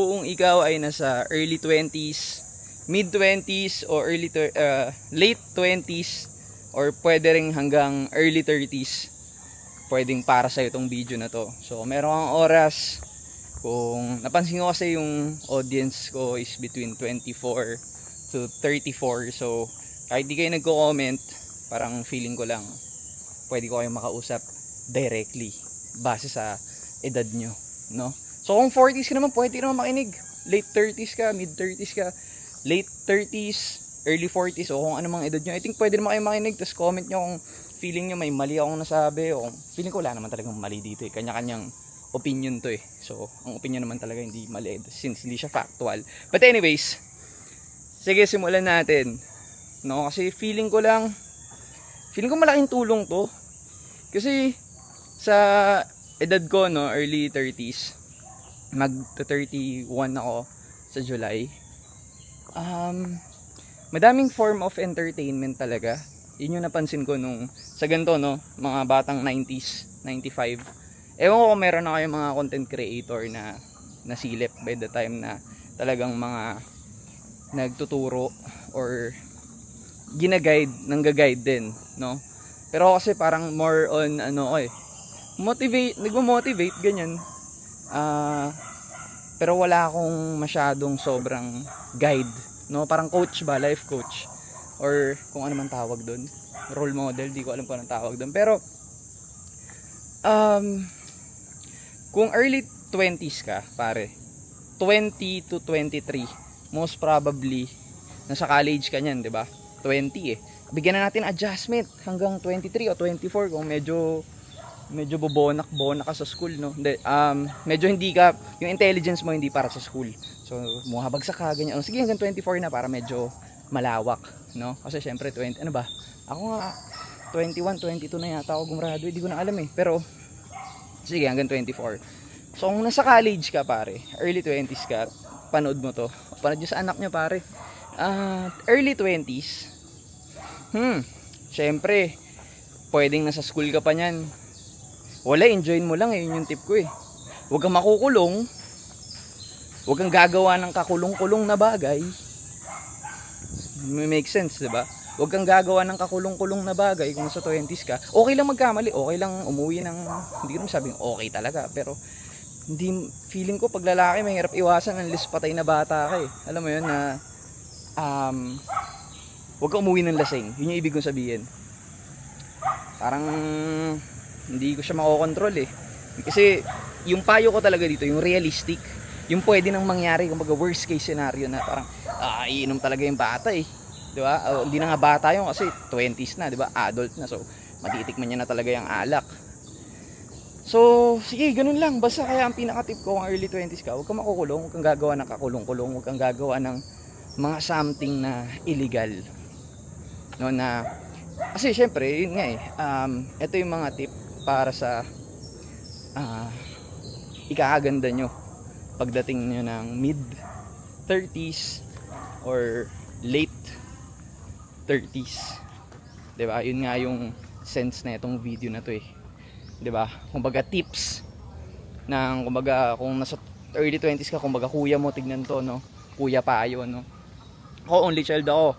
Kung ikaw ay nasa early 20s, mid 20s o late 20s or pwede ring hanggang early 30s, pwedeng para sa itong video na to. So meron kang oras, kung napansin ko kasi yung audience ko is between 24 to 34. So kahit di kayo nagko-comment, parang feeling ko lang pwede ko kayong makausap directly base sa edad nyo, no? So kung 40s ka naman, pwede naman makinig. Late 30s ka, mid 30s ka, late 30s, early 40s, o kung ano mang edad nyo, I think pwede naman kayo makinig. Tapos comment nyo kung feeling nyo may mali akong nasabi, o feeling ko wala naman talagang mali dito eh. Kanya-kanyang opinion to eh. So ang opinion naman talaga hindi mali since hindi siya factual. But anyways, sige, simulan natin, no? Kasi feeling ko malaking tulong to. Kasi sa edad ko, no, early 30s, mag 31 ako sa July. Madaming form of entertainment talaga. Yun yung napansin ko nung sa ganito, no, mga batang 90s, 95. Ewan ko kung meron na kayong mga content creator na nasilip by the time na talagang mga nagtuturo or nangga-guide din, no? Pero kasi parang more on nagmo-motivate ganyan. Pero wala akong masyadong sobrang guide, no? Parang coach ba, life coach, or kung ano man tawag doon, role model, di ko alam kung anong tawag doon. Pero kung early 20s ka, pare, 20 to 23, most probably nasa college ka niyan, 'di ba? 20 eh. Bigyan na natin adjustment hanggang 23 o 24 kung medyo bobonak ka sa school, no? Hindi, medyo hindi ka, yung intelligence mo hindi para sa school. So, muhabagsak ka, ganyan. O, sige, hanggang 24 na para medyo malawak, no? Kasi syempre, ano ba? Ako nga, 21, 22 na yata ako gumraduate. Hindi ko na alam eh. Pero, sige, hanggang 24. So, kung nasa college ka, pare, early 20s ka, panood mo to. Panood nyo sa anak nyo, pare. Early 20s, syempre, pwedeng nasa school ka pa nyan. Wala, enjoyin mo lang eh, yun yung tip ko eh. Huwag kang makukulong. Huwag kang gagawa ng kakulong-kulong na bagay. May make sense, 'di ba? Huwag kang gagawa ng kakulong-kulong na bagay kung nasa 20s ka. Okay lang magkamali, okay lang umuwi ng, hindi ko naman sabing okay talaga, pero hindi, feeling ko pag lalaki mahirap iwasan unless patay na bata ka eh. Alam mo yun na huwag kang umuwi ng lasing. Yun yung ibig kong sabihin. Parang hindi ko siya makokontrol eh. Kasi yung payo ko talaga dito, yung realistic, yung pwede nang mangyari, kumbaga worst case scenario na parang iinom talaga yung bata eh. 'Di ba? Hindi na nga bata yung kasi 20s na, 'di ba? Adult na. So matitikman niya na talaga yung alak. So, sige, ganun lang. Basta kaya ang pinaka-tip ko kung early 20s ka, huwag kang makukulong, huwag kang gagawa ng kakulong-kulong, huwag kang gagawa ng mga something na illegal. No, na kasi syempre, yun nga eh. Ito yung mga tip para sa ikakaganda nyo pagdating nyo ng mid 30s or late 30s, 'di ba? Yun nga yung sense na itong video na to eh, 'di ba? Kumbaga tips ng, kumbaga kung nasa early 20s ka, kumbaga kuya mo, tignan to, no? Kuya payo, no? Ako, only child ako.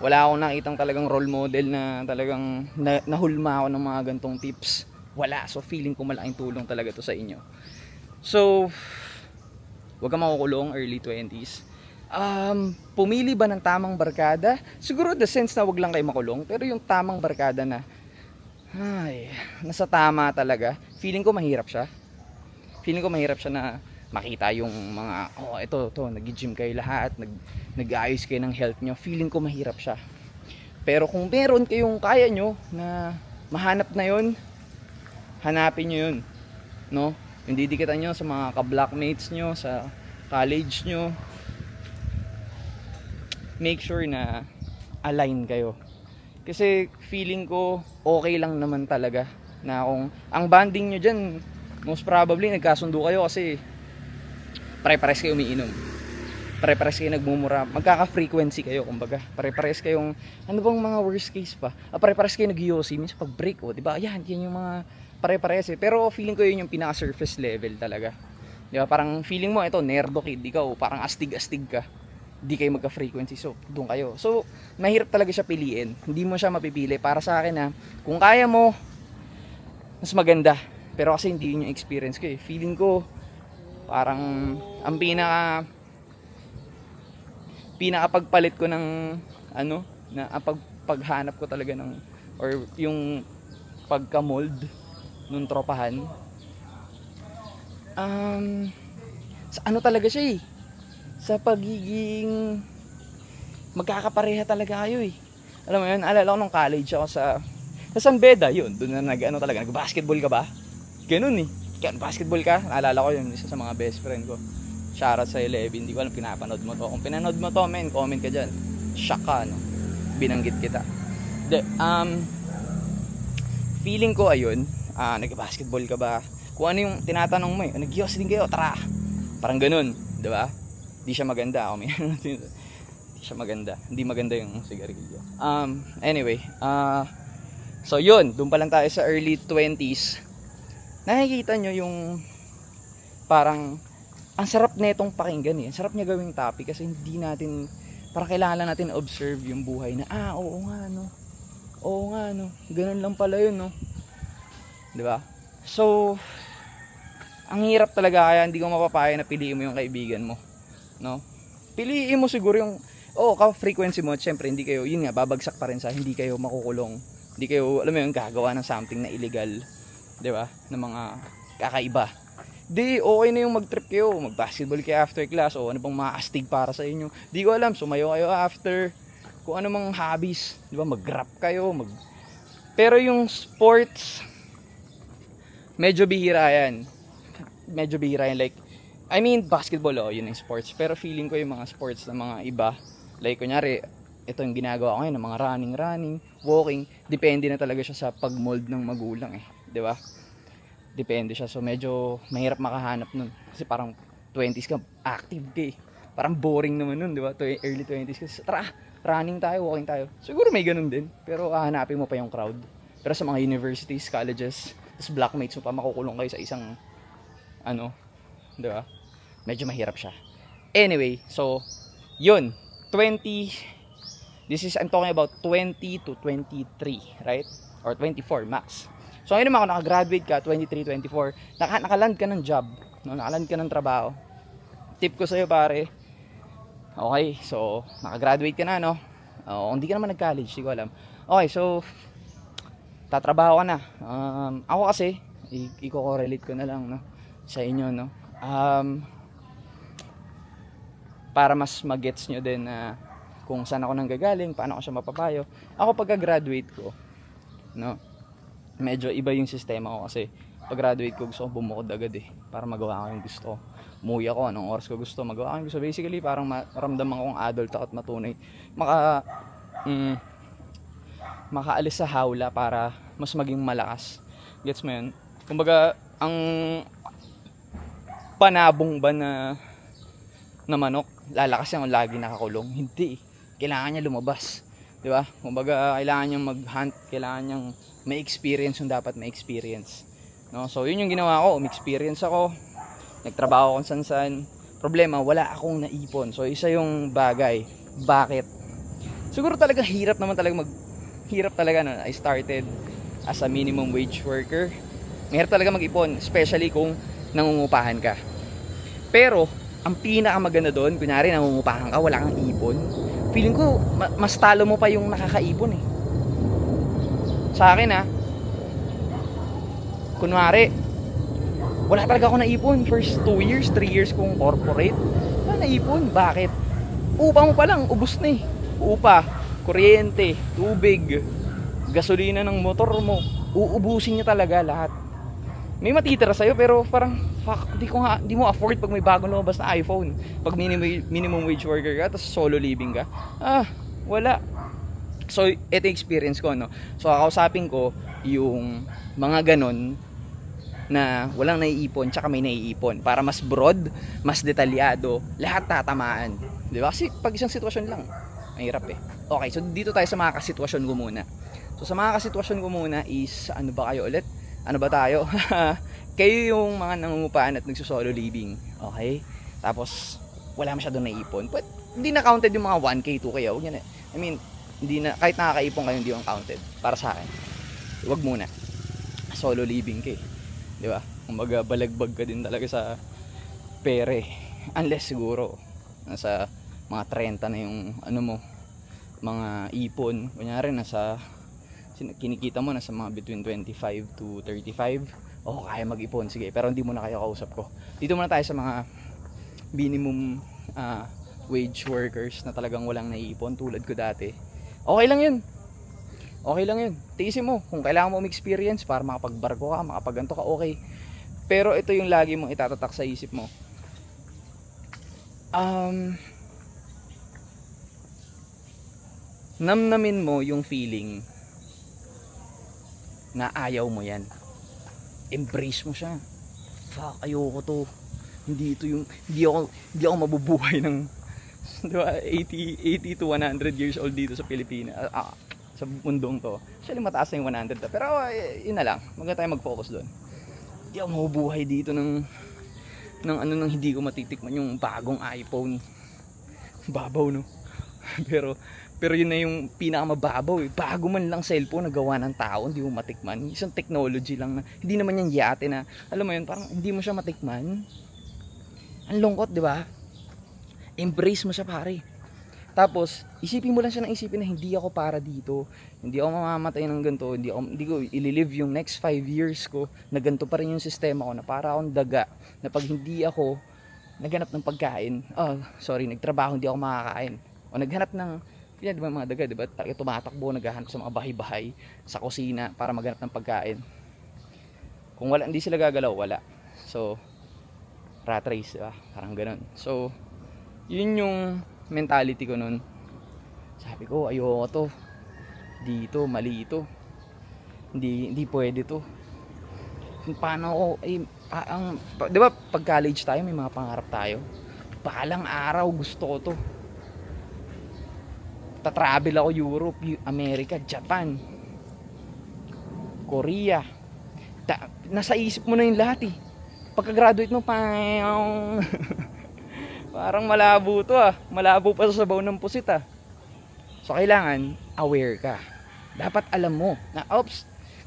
Wala akong nakitang talagang role model na talagang nahulma ako ng mga gantong tips. Wala. So feeling ko malaking tulong talaga to sa inyo. So, huwag kang makukulong early 20s. Pumili ba ng tamang barkada? Siguro the sense na wag lang kayo makulong, pero yung tamang barkada na nasa tama talaga. Feeling ko mahirap siya. Feeling ko mahirap siya na makita yung mga ito nag-gym kayo lahat, nag-aayos kayo ng health nyo. Feeling ko mahirap siya. Pero kung meron kayong kaya nyo na mahanap na yun, hanapin nyo yun, no? Yung didikitan nyo sa mga ka-blockmates nyo sa college nyo, make sure na align kayo. Kasi feeling ko okay lang naman talaga na kung ang bonding nyo dyan, most probably nagkasundo kayo kasi pare-pares kayo umiinom, pare-pares kayo nagmumura, magkaka-frequency kayo, kumbaga pare-pares kayong, ano bang mga worst case pa, pare-pares kayo nag-yosi minsan pag break, di ba? Yan yung mga pare-pares eh. Pero feeling ko yun yung pinaka surface level talaga. Di ba? Parang feeling mo, ito, nerdo kid, ikaw, parang astig-astig ka. Hindi kayo magka-frequency, so doon kayo. So, mahirap talaga siya piliin. Hindi mo siya mapipili. Para sa akin, kung kaya mo, mas maganda. Pero kasi hindi yun yung experience ko eh. Feeling ko, parang, ang pinakapagpalit ko ng, na paghanap ko talaga ng, or yung pagka-mold nung tropahan, sa talaga siya eh, sa pagiging magkakapareha talaga kayo eh. Alam mo yun, alala ko nung college ako sa San Beda, yun, doon na talaga, nag-basketball ka ba? Ganun eh, basketball ka, naalala ko yun, isa sa mga best friend ko. Shoutout sa 11, hindi ko alam pinapanood mo to. Kung pinanood mo to, men, comment ka dyan. Shock ka, no? Binanggit kita. Feeling ko ayun, nag-basketball ka ba? Kung ano yung tinatanong mo eh, nag-yos din kayo, tara. Parang ganun, di ba? Di siya maganda. Di siya maganda. Hindi maganda yung sigarilyo. Anyway, so yun, doon pa lang tayo sa early 20s. Nakikita nyo yung parang ang sarap netong pakinggan eh. Ang sarap niya gawing topic kasi hindi natin, parang kailangan lang natin observe yung buhay na, oo nga no, ganun lang pala yun no. Di ba? So, ang hirap talaga, kaya hindi ko mapapaya na piliin mo yung kaibigan mo, no? Piliin mo siguro yung ka-frequency mo, syempre hindi kayo, yun nga, babagsak pa rin sa hindi kayo makukulong, hindi kayo, alam mo yun, gagawa ng something na illegal, di ba? Ng mga kakaiba. Di, okay na yung mag-trip kayo, mag-basketball kayo after class, o ano bang mga astig para sa inyo, di ko alam, sumayo kayo after, kung ano mang hobbies, di ba? Mag-rap kayo, pero yung sports, medyo bihira yan, like, I mean, basketball, yun yung sports. Pero feeling ko yung mga sports na mga iba, like, kunyari, ito yung ginagawa ko ngayon, ng mga running, walking, depende na talaga siya sa pag-mold ng magulang eh, di ba? Depende siya, so medyo mahirap makahanap nun. Kasi parang 20s ka, active ka eh. Parang boring naman nun, di ba? Early 20s ka, tara, running tayo, walking tayo. Siguro may ganun din, pero hahanapin mo pa yung crowd. Pero sa mga universities, colleges, tapos blackmates mo pa, makukulong kayo sa isang di ba? Medyo mahirap siya. Anyway, so yun, I'm talking about 20 to 23, right? Or 24 max. So ngayon naman, kung nakagraduate ka, 23, 24, nakaland ka ng job, no? Nakaland ka ng trabaho. Tip ko sa'yo, pare, okay, so nakagraduate ka na, no? Hindi ka naman nag-college, hindi ko alam. Okay, so tatrabaho ka na. Ako kasi, i-correlate ko na lang, no, sa inyo, no? Para mas magets nyo din na kung saan ako nanggagaling, paano ko siya mapapayo. Ako pagka-graduate ko, no, medyo iba yung sistema ko kasi pag-graduate ko gusto ko bumukod agad eh, para magawa ko yung gusto ko. Umuwi ako, anong oras ko gusto, magawa ko yung gusto. Basically, parang maramdaman kong adult ako at matunay. Makaalis sa hawla para mas maging malakas. Gets mo yun? Kumbaga, ang panabong ba na manok, lalakas yan kung lagi nakakulong? Hindi. Kailangan niya lumabas. Di ba? Kumbaga, kailangan niyang mag-hunt, kailangan niyang may experience yung dapat may experience. No? So, yun yung ginawa ko. May-experience ako. Nagtrabaho kung san-san. Problema, wala akong naipon. So, isa yung bagay. Bakit? Siguro talaga hirap talaga no. I started as a minimum wage worker. Mahirap talaga mag-ipon, especially kung nangungupahan ka. Pero, ang pinakamaganda doon, kunyari nangungupahan ka, wala kang ipon. Feeling ko, mas talo mo pa yung nakakaipon eh. Sa akin kunwari, wala talaga ako naipon. First 2 years, 3 years kong corporate, wala naipon. Bakit? Upa mo pa lang, ubos na eh. Upa, kuryente, tubig, gasolina ng motor mo, uubusin niya talaga lahat. May matitira sa'yo pero parang fuck, di mo afford pag may bagong lumabas na iPhone. Pag minimum wage worker ka, tapos solo living ka, wala. So, ito yung experience ko, no? So, kakausapin ko yung mga ganon na walang naiipon, tsaka may naiipon. Para mas broad, mas detalyado, lahat tatamaan. Di ba? Kasi pag isang sitwasyon lang, ang hirap eh. Okay, so dito tayo sa mga kasitwasyon ko muna. So, sa mga kasitwasyon ko muna is, ano ba kayo ulit? Ano ba tayo? kayo yung mga nangungupahan at nagsusolo living, okay? Tapos wala masyadong naipon, but hindi na counted yung mga 1K, 2K, huwag yan. I mean, hindi na, kahit nakakaipon kayo, hindi yung counted para sa akin. Huwag muna, solo living ka, di ba? Kumbaga balagbag ka din talaga sa pere, unless siguro nasa mga 30 na yung ano mo, mga ipon, kunyari nasa kinikita mo nasa mga between 25 to 35, kaya mag-ipon, sige, pero hindi mo na kayo kausap ko. Dito muna tayo sa mga minimum wage workers na talagang walang naiipon tulad ko dati. Okay lang yun, tiisin mo kung kailangan mo experience para makapagbarko ka, makapagganto ka, okay. Pero ito yung lagi mong itatatak sa isip mo, namnamin mo yung feeling na ayaw mo yan. Embrace mo siya. Fuck, ayoko to. Hindi ako mabubuhay ng diba, 80 to 100 years old dito sa Pilipinas. Sa mundong to. Actually mataas na yung 100 na. Pero yun na lang. Maganda tayo mag-focus doon. Hindi ako mabubuhay dito ng nang hindi ko matitikman yung bagong iPhone. Babaw, no? Pero yun na yung pinakamababaw, bago man lang cellphone na gawa ng tao, hindi mo matikman. Isang technology lang na hindi naman yan yate na, alam mo yun, parang hindi mo siya matikman. Ang lungkot, di ba? Embrace mo siya, pare. Tapos isipin mo lang siya, ng isipin na hindi ako para dito, hindi ako mamamatay ng ganito, hindi ko ililive yung next 5 years ko na ganito pa rin yung sistema ko, na para akong daga, na pag hindi ako naghanap ng pagkain, nagtrabaho, hindi ako makakain, o naghanap ng yan, di ba, mga daga, di ba? Tumatakbo, naghahanap sa mga bahay-bahay, sa kusina para maghanap ng pagkain. Kung wala, hindi sila gagalaw, wala. So, rat race, di ba? Parang ganun. So, yun yung mentality ko nun. Sabi ko, ayoko to. Dito, mali ito. Hindi pwede to. Paano ako, di ba, pag college tayo, may mga pangarap tayo. Balang araw, gusto ko to. Tatravel ako Europe, America, Japan, Korea. Nasa isip mo na yung lahat eh. Pagka-graduate mo, parang malabo to ah. Malabo pa sa sabaw ng pusit ah. So kailangan aware ka. Dapat alam mo na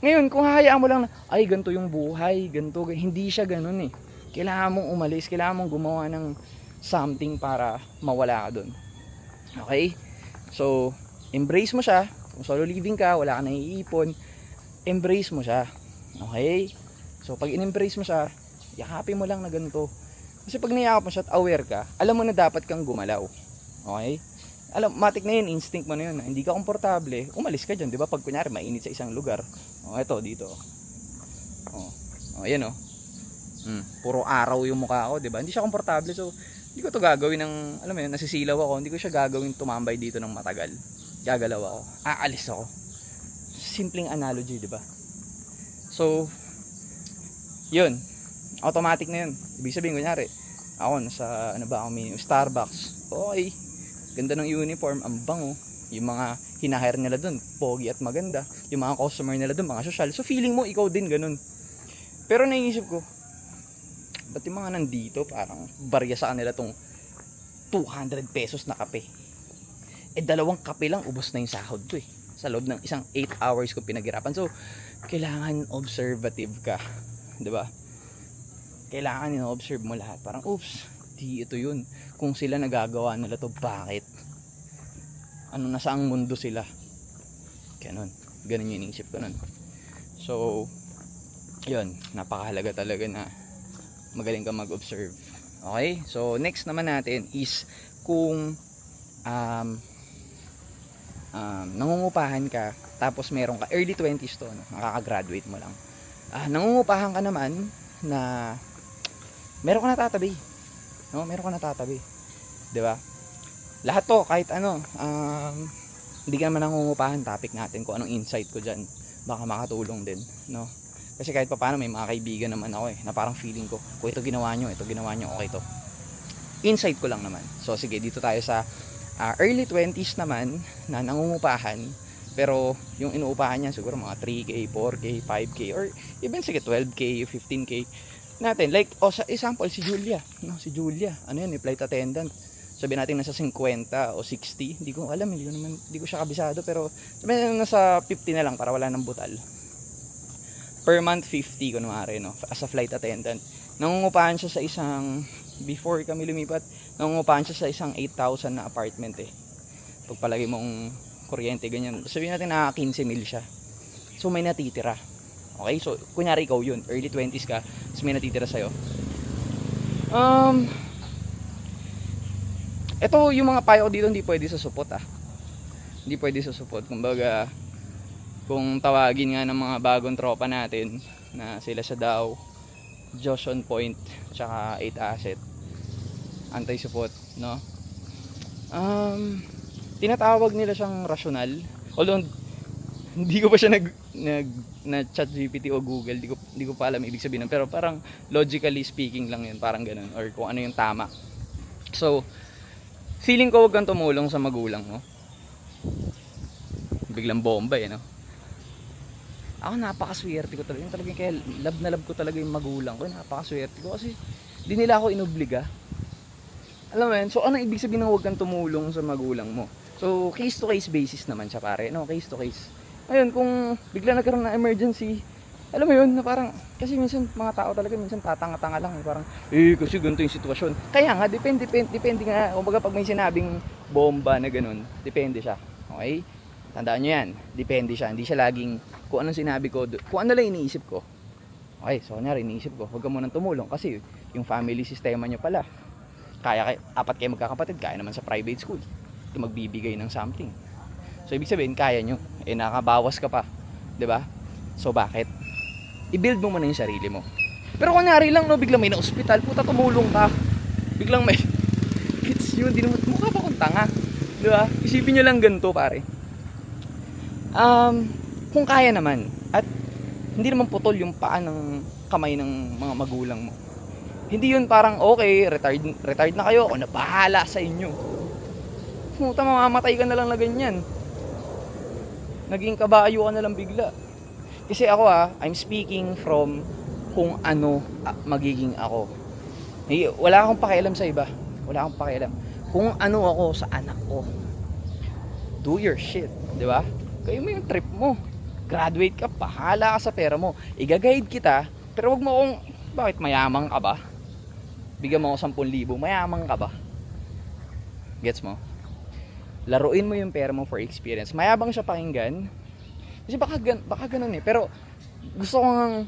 ngayon kung hahayaan mo lang na ay ganito yung buhay, ganito, hindi siya ganun eh. Kailangan mong umalis, kailangan mong gumawa ng something para mawala ka dun. Okay? So, embrace mo siya. Kung solo living ka, wala ka naiipon, embrace mo siya. Okay? So, pag in-embrace mo siya, yakapin mo lang na ganito. Kasi pag niyakap mo siya at aware ka, alam mo na dapat kang gumalaw. Okay? Matik na yun, instinct mo na yun. Hindi ka komportable, umalis ka dyan. Di ba? Pag kunyari, mainit sa isang lugar. Ito, dito. Ayan puro araw yung mukha ko, di ba? Hindi siya komportable, so hindi ko to gagawin ng, alam mo yun, nasisilaw ako, hindi ko siya gagawin tumambay dito ng matagal. Gagalaw ako, aalis ako. Simpleng analogy, di ba? So, yun, automatic na yun. Ibig sabihin, kunyari, ako nasa, Starbucks. Okay, ganda ng uniform, ang bango. Yung mga hinahire nila dun, pogi at maganda. Yung mga customer nila dun, mga social. So, feeling mo, ikaw din ganun. Pero naiisip ko, ba't yung mga nandito parang barya sa kanila tong 200 pesos na kape? 2 kape lang, ubos na yung sahod ko eh. Sa loob ng isang 8 hours ko pinaghirapan. So, kailangan observative ka. Diba? Kailangan in-observe mo lahat. Parang, di ito yun. Kung sila nagagawa nila to, bakit? Nasa ang mundo sila? Ganun yung iniisip ko nun. So, yun, napakahalaga talaga na magaling ka mag-observe. Okay? So, next naman natin is kung nangungupahan ka, tapos meron ka, early 20s to, nakaka-graduate mo lang. Nangungupahan ka naman na meron ka natatabi. No? Meron ka natatabi. Diba? Lahat to, kahit hindi ka naman nangungupahan, topic natin kung anong insight ko dyan. Baka makatulong din. No? Kasi kahit pa paano may mga kaibigan naman ako na parang feeling ko, kung ito ginawa nyo, okay to. Insight ko lang naman. So sige, dito tayo sa early 20s naman na nangungupahan. Pero yung inuupahan niya siguro mga 3K, 4K, 5K, or even sige 12K, 15K natin. Like, sa example, si Julia. No, si Julia. Ano yun, flight attendant. Sabi natin nasa 50 o 60. Hindi ko alam, hindi ko siya kabisado. Pero sabi natin nasa 50 na lang para wala nang butal. Per month, 50 kunwari, no? As a flight attendant. Nangungupahan siya sa isang, before kami lumipat, nangungupahan siya sa isang 8,000 na apartment eh. Pagpalagay mong kuryente, ganyan. Sabihin natin na 15 mil siya. So may natitira. Okay? So, kunyari ikaw yun. Early 20s ka. So may natitira sa'yo. Ito yung mga payo ko dito, hindi pwede sa supot Hindi pwede sa supot. Kumbaga, kung tawagin nga ng mga bagong tropa natin na sila sa Dow, Josh on Point, tsaka 8 Asset, anti-support, no? Tinatawag nila siyang rational. Although hindi ko pa siya na chat GPT o Google, hindi ko pa alam ibig sabihin, pero parang logically speaking lang yun, parang ganun, or kung ano yung tama. So, feeling ko wag kang tumulong sa magulang mo. Biglang bomba no? Ako napakaswerte ko talaga. Talagang kaya love na love ko talaga yung magulang ko. Napakaswerte ko kasi di nila ako inobliga. Alam mo yan? So ano ibig sabihin ng huwag kang tumulong sa magulang mo? So case to case basis naman siya pare. No, case to case. Ayun, kung bigla nagkaroon ng emergency, alam mo yun, na parang, kasi minsan mga tao talaga, minsan tatanga-tanga lang. Parang, kasi ganito yung sitwasyon. Kaya nga, depende nga. Kumbaga pag may sinabing bomba na ganun, depende siya. Okay? Tandaan nyo yan, depende siya. Hindi siya laging kung anong sinabi ko, kung ano lang iniisip ko. Okay, so kunyari iniisip ko, huwag ka munang tumulong kasi yung family sistema nyo pala. Apat kayo magkakapatid, kaya naman sa private school. Ito magbibigay ng something. So ibig sabihin, kaya nyo. Nakabawas ka pa. 'Di ba? So bakit? I-build mo muna yung sarili mo. Pero kunyari lang, no, biglang may na-hospital, puta tumulong ka. Biglang may kids yun, di naman, mukha pa kong tanga. 'Di ba? Isipin nyo lang ganito pare. Kung kaya naman at hindi naman putol yung paa ng kamay ng mga magulang mo, hindi yun parang okay, retired na kayo, o na bahala sa inyo. Puta, mamamatay ka na lang na ganyan. Naging kabayo ka na lang bigla. Kasi ako I'm speaking from kung ano magiging ako. Wala akong pakialam sa iba. Wala akong pakialam. Kung ano ako sa anak ko. Do your shit, di ba? Kayo mo yung trip mo. Graduate ka, pahala ka sa pera mo. Iga-guide kita, pero wag mo akong, bakit mayamang ka ba? Bigyan mo ako 10,000, mayamang ka ba? Gets mo? Laruin mo yung pera mo for experience. Mayabang siya pakinggan. Kasi baka ganun eh. Pero gusto kong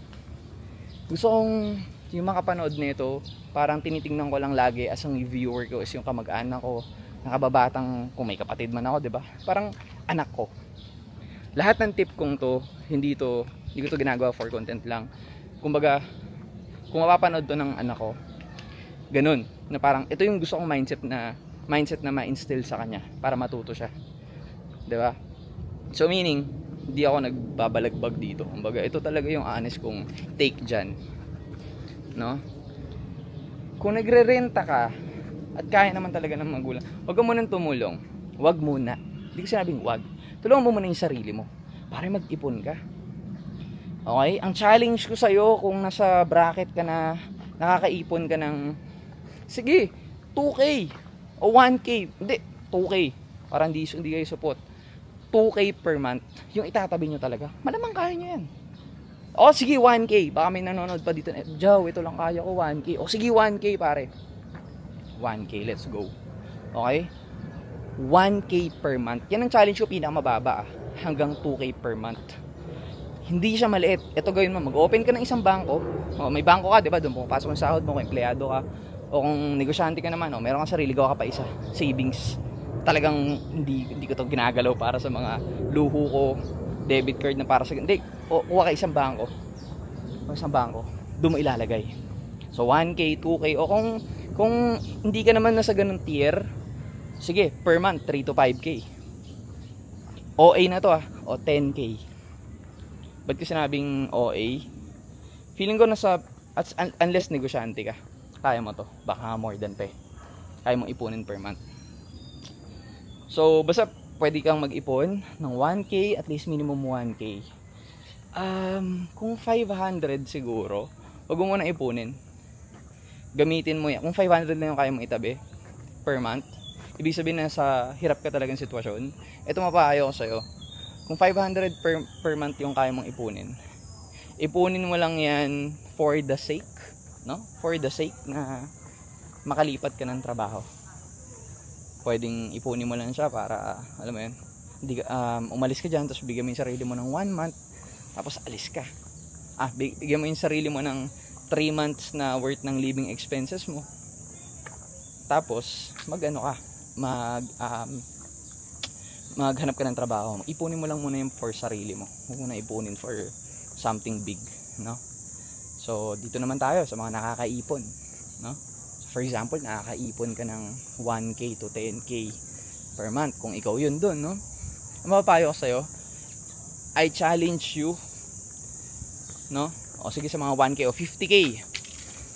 yung makapanood nito, parang tinitingnan ko lang lagi as ang viewer ko is yung kamag-anak ko, nakababatang, kung may kapatid man ako, 'di ba? Parang anak ko. Lahat ng tip kong to, hindi ko to ginagawa for content lang. Kumbaga, kung mapapanood to ng anak ko, ganun, na parang ito yung gusto kong mindset na ma-instill sa kanya para matuto siya. 'Di ba? So meaning, hindi ako nagbabalagbag dito. Kumbaga, ito talaga yung honest kong take diyan. No? Kung nagre-renta ka at kaya naman talaga ng magulang, huwag ka munang tumulong. Huwag muna. Hindi ko sinabing huwag. Tulungan mo muna yung sarili mo para mag-ipon ka. Okay? Ang challenge ko sa'yo, kung nasa bracket ka na, nakakaipon ka ng, sige, 2K o 1K. Hindi, 2K. Parang hindi kayo support. 2K per month. Yung itatabi nyo talaga. Malamang kaya nyo yan. O sige, 1K. Baka may nanonood pa dito. Jow, ito lang kaya ko, 1K. O sige, 1K pare. 1K, let's go. Okay? 1K per month. Yan ang challenge ko, pinakamababa hanggang 2K per month. Hindi siya maliit. Ito gawin mo, mag-open ka ng isang bangko. O, may bangko ka, 'di ba? Doon pumapasok ang sahod mo, kung empleyado ka o kung negosyante ka naman, meron kang sarili, gawa ka pa isa. Savings. Talagang hindi ko 'to ginagalaw para sa mga luho ko, debit card na para sa hindi. O kuha ka isang bangko. Doon mo ilalagay. So 1K, 2K o kung hindi ka naman nasa ganung tier, sige, per month 3 to 5K. OA na to o 10K. Ba't ko sinabing OA? Feeling ko unless negosyante ka, kaya mo to. Baka more than pa eh. Kaya mong ipunin per month. So basta pwede kang mag-ipon ng 1K, at least minimum 1K. Kung 500 siguro, wag mo muna ipunin. Gamitin mo yan. Kung 500 lang yung kaya mong itabi per month, ibig sabihin na sa hirap ka talagang sitwasyon, ito mapapayo ko sa'yo. Kung 500 per month yung kaya mong ipunin mo lang yan for the sake, no? For the sake na makalipat ka ng trabaho. Pwedeng ipunin mo lang siya para, alam mo yun, hindi, umalis ka dyan, tapos bigyan mo yung sarili mo ng 1 month, tapos alis ka. Bigyan mo yung sarili mo ng 3 months na worth ng living expenses mo. Tapos, maghanap ka ng trabaho. Ipunin mo lang muna yung for sarili mo. Huwag mo na ipunin for something big, no? So, dito naman tayo sa mga nakakaipon, no? For example, nakakaipon ka ng 1K to 10K per month. Kung ikaw yun dun, no? Ang mapapayo ko sa'yo, I challenge you, no? O sige, sa mga 1K o 50K.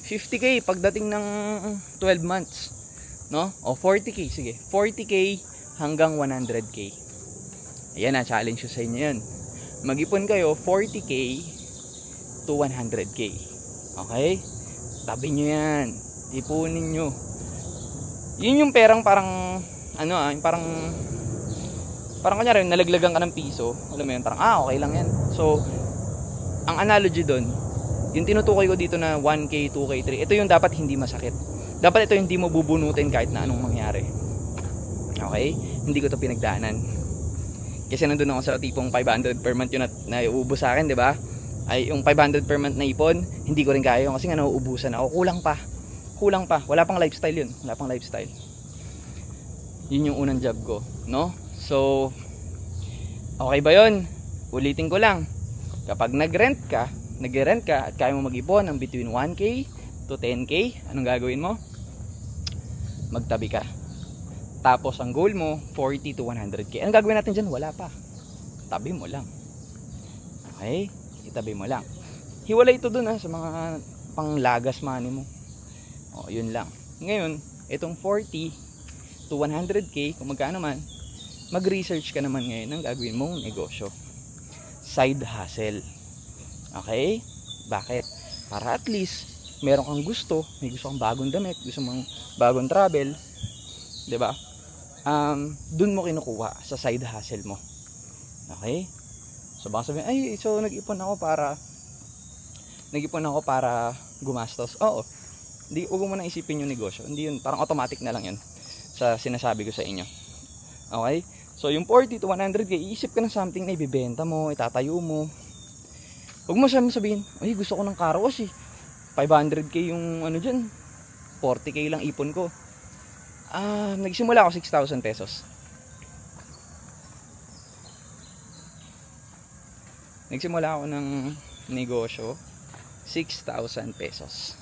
50K pagdating ng 12 months, no? O 40K, sige. 40K hanggang 100K. Ayan na, challenge ko sa inyo yan. Mag-ipon kayo 40K to 100K. Okay? Tabi nyo yan. Ipunin nyo. Yun yung perang parang parang kunyari nalaglagan ka ng piso, alam mo yun, parang okay lang yan. So ang analogy doon, yung tinutukoy ko dito na 1K, 2K, 3, ito yung dapat hindi masakit. Dapat ito hindi mo bubunutin kahit na anong mangyari. Okay? Hindi ko to pinagdaanan. Kasi nandun ako sa tipong 500 per month yun na iubos sa akin, di ba? Ay yung 500 per month na ipon, hindi ko rin kaya yun kasi nga nauubusan ako. Kulang pa. Wala pang lifestyle yun. Yun yung unang job ko, no? So, okay ba yun? Ulitin ko lang. Kapag nag-rent ka at kaya mo mag-ipon ng between 1K to 10K, anong gagawin mo? Magtabi ka. Tapos ang goal mo, 40 to 100K. Anong gagawin natin dyan? Wala pa. Tabi mo lang. Okay? Itabi mo lang. Hiwalay ito dun sa mga panglagas money mo. O, yun lang. Ngayon, itong 40 to 100K, kung magkano man, mag-research ka naman ngayon ng gagawin mong negosyo. Side hustle. Okay? Bakit? Para at least, meron kang gusto, may gusto kang bagong damit, gusto mong bagong travel, 'di ba? Dun mo kinukuha sa side hustle mo. Okay? So baka sabihin, nag-ipon ako para gumastos. Oo. Huwag mo nang isipin yung negosyo. Hindi yun, parang automatic na lang yun sa sinasabi ko sa inyo. Okay? So yung 40 to 100K, iisip ka ng something na ibibenta mo, itatayo mo. Huwag mo sabihin, gusto ko ng car wash 500K yung dyan, 40K lang ipon ko. Nagsimula ako 6,000 pesos. Nagsimula ako ng negosyo, 6,000 pesos.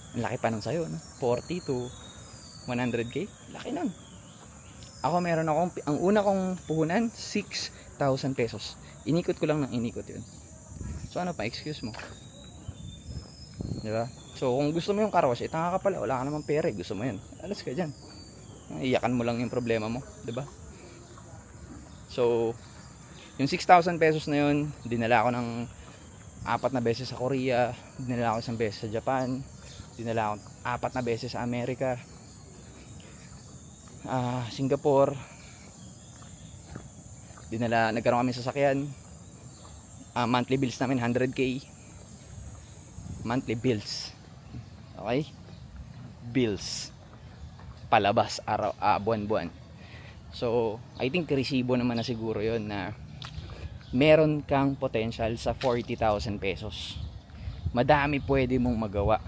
Ang laki pa nun sa'yo, no? 40 to 100K, laki nun. Ako ang una kong puhunan, 6,000 pesos. Inikot ko lang ng inikot yun. So ano pa, excuse mo? Diba? So kung gusto mo yung car wash, tanga ka pala, wala ka namang pera, gusto mo yan, alas ka dyan. Iyakan mo lang yung problema mo, diba? So yung 6,000 pesos na yun, dinala ko ng 4 na beses sa Korea, dinala ko 1 beses sa Japan, dinala ko 4 na beses sa Amerika, Singapore. Nagkaroon kami sasakyan. Monthly bills namin 100K. Monthly bills. Okay? Bills. Palabas araw, buwan-buwan. So, I think resibo naman na siguro 'yon na meron kang potential sa 40,000 pesos. Madami pwede mong magawa.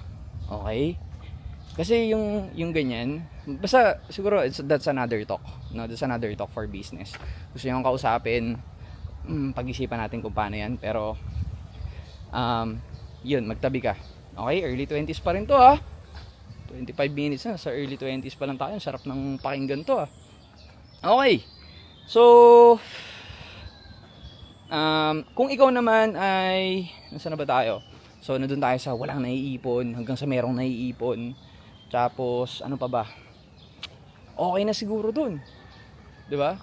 Okay? Kasi yung ganyan, basta siguro that's another talk, no? That's another talk for business. Gusto niyo akong kausapin, pag-isipan natin kung paano 'yan, pero yun, magtabi ka. Okay, early 20s pa rin to 25 minutes na, sa early 20s pa lang tayo. Sarap ng pakinggan to Okay. So kung ikaw naman ay nasaan na ba tayo? So nandun tayo sa walang naiipon hanggang sa merong naiipon. Tapos ano pa ba? Okay na siguro dun, 'di ba?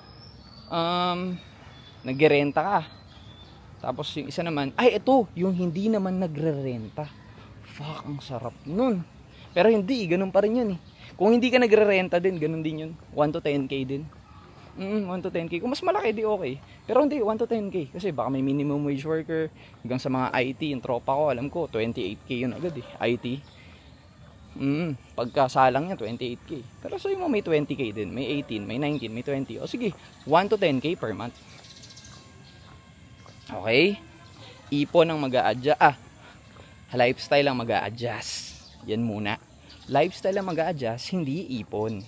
nagrerenta ka. Tapos yung isa naman, ay ito, yung hindi naman nagrerenta. Fuck, ang sarap nun. Pero hindi, ganun pa rin yun eh. Kung hindi ka nagrerenta din, ganun din yun. 1 to 10k din. 1 to 10k. Kung mas malaki, di okay. Pero hindi, 1 to 10k. Kasi baka may minimum wage worker. Hanggang sa mga IT, yung tropa ko, alam ko, 28k yun agad eh. IT. Pagkasalang niya, 28k. Pero sabi mo may 20k din, may 18, may 19, may 20. O sige, 1 to 10k per month. Okay? Ipon ang mag-a-adjust. Lifestyle ang mag-a-adjust. Yan muna. Lifestyle ang mag-a-adjust, hindi ipon.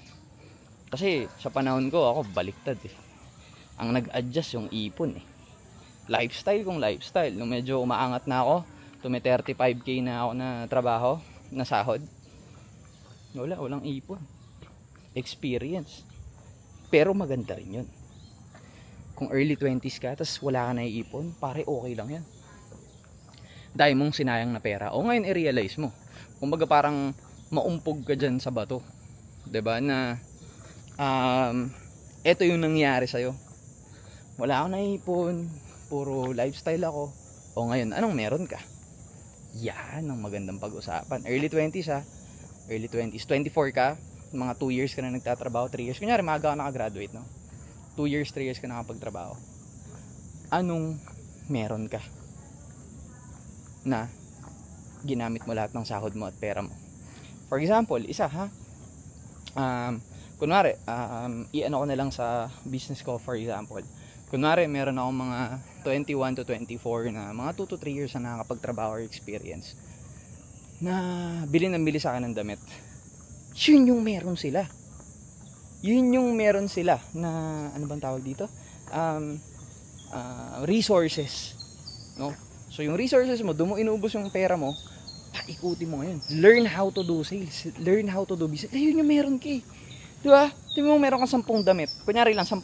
Kasi sa panahon ko, ako baliktad eh. Ang nag-adjust yung ipon eh. Lifestyle kung lifestyle. Nung medyo umaangat na ako, may 35k na ako na trabaho, na sahod. Walang ipon. Experience. Pero maganda rin yun. Kung early 20s ka, tas wala ka na iipon, pare okay lang yan. Dahil mong sinayang na pera. O ngayon i-realize mo. Kumbaga parang maumpog ka dyan sa bato. 'Di ba na eto yung nangyari sa'yo. Wala akong naipon, puro lifestyle ako. O ngayon, anong meron ka? Yan ang magandang pag-usapan. Early 20s ha. Early 20s. 24 ka, mga 2 years ka na nagtatrabaho, 3 years. Kunyari, maaga ka nakagraduate, no? 2 years, 3 years ka nakapagtrabaho. Anong meron ka na ginamit mo lahat ng sahod mo at pera mo? For example, isa ha, kunwari, i-ano ko na lang sa business ko, for example. Kunwari, meron akong mga 21 to 24 na mga 2 to 3 years na nakakapagtrabaho or experience na bili sa akin ng damit. Yun yung meron sila. Yun yung meron sila na, ano bang tawag dito? Resources. No? So, yung resources mo, doon mo inubos yung pera mo, paikuti mo ngayon. Learn how to do sales. Learn how to do business. Ayun yung meron ka eh. Diba? Tingnan mo, meron kang 10 damit. Kunyari lang, 10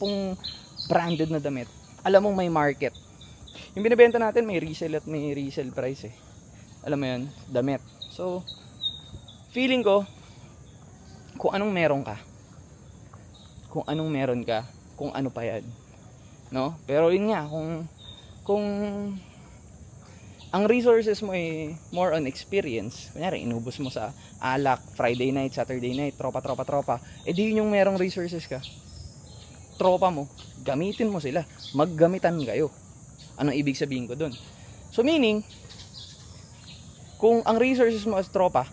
branded na damit. Alam mong may market. Yung binibenta natin, may resale at may resale price eh. Alam mo yun? Damit. So, feeling ko, kung anong meron ka, kung anong meron ka, kung ano pa yan. No? Pero yun nga, kung ang resources mo ay more on experience, kunyari inubos mo sa alak, Friday night, Saturday night, tropa, di yun yung merong resources ka. Tropa mo, gamitin mo sila, maggamitan kayo. Anong ibig sabihin ko dun? So meaning, kung ang resources mo as tropa,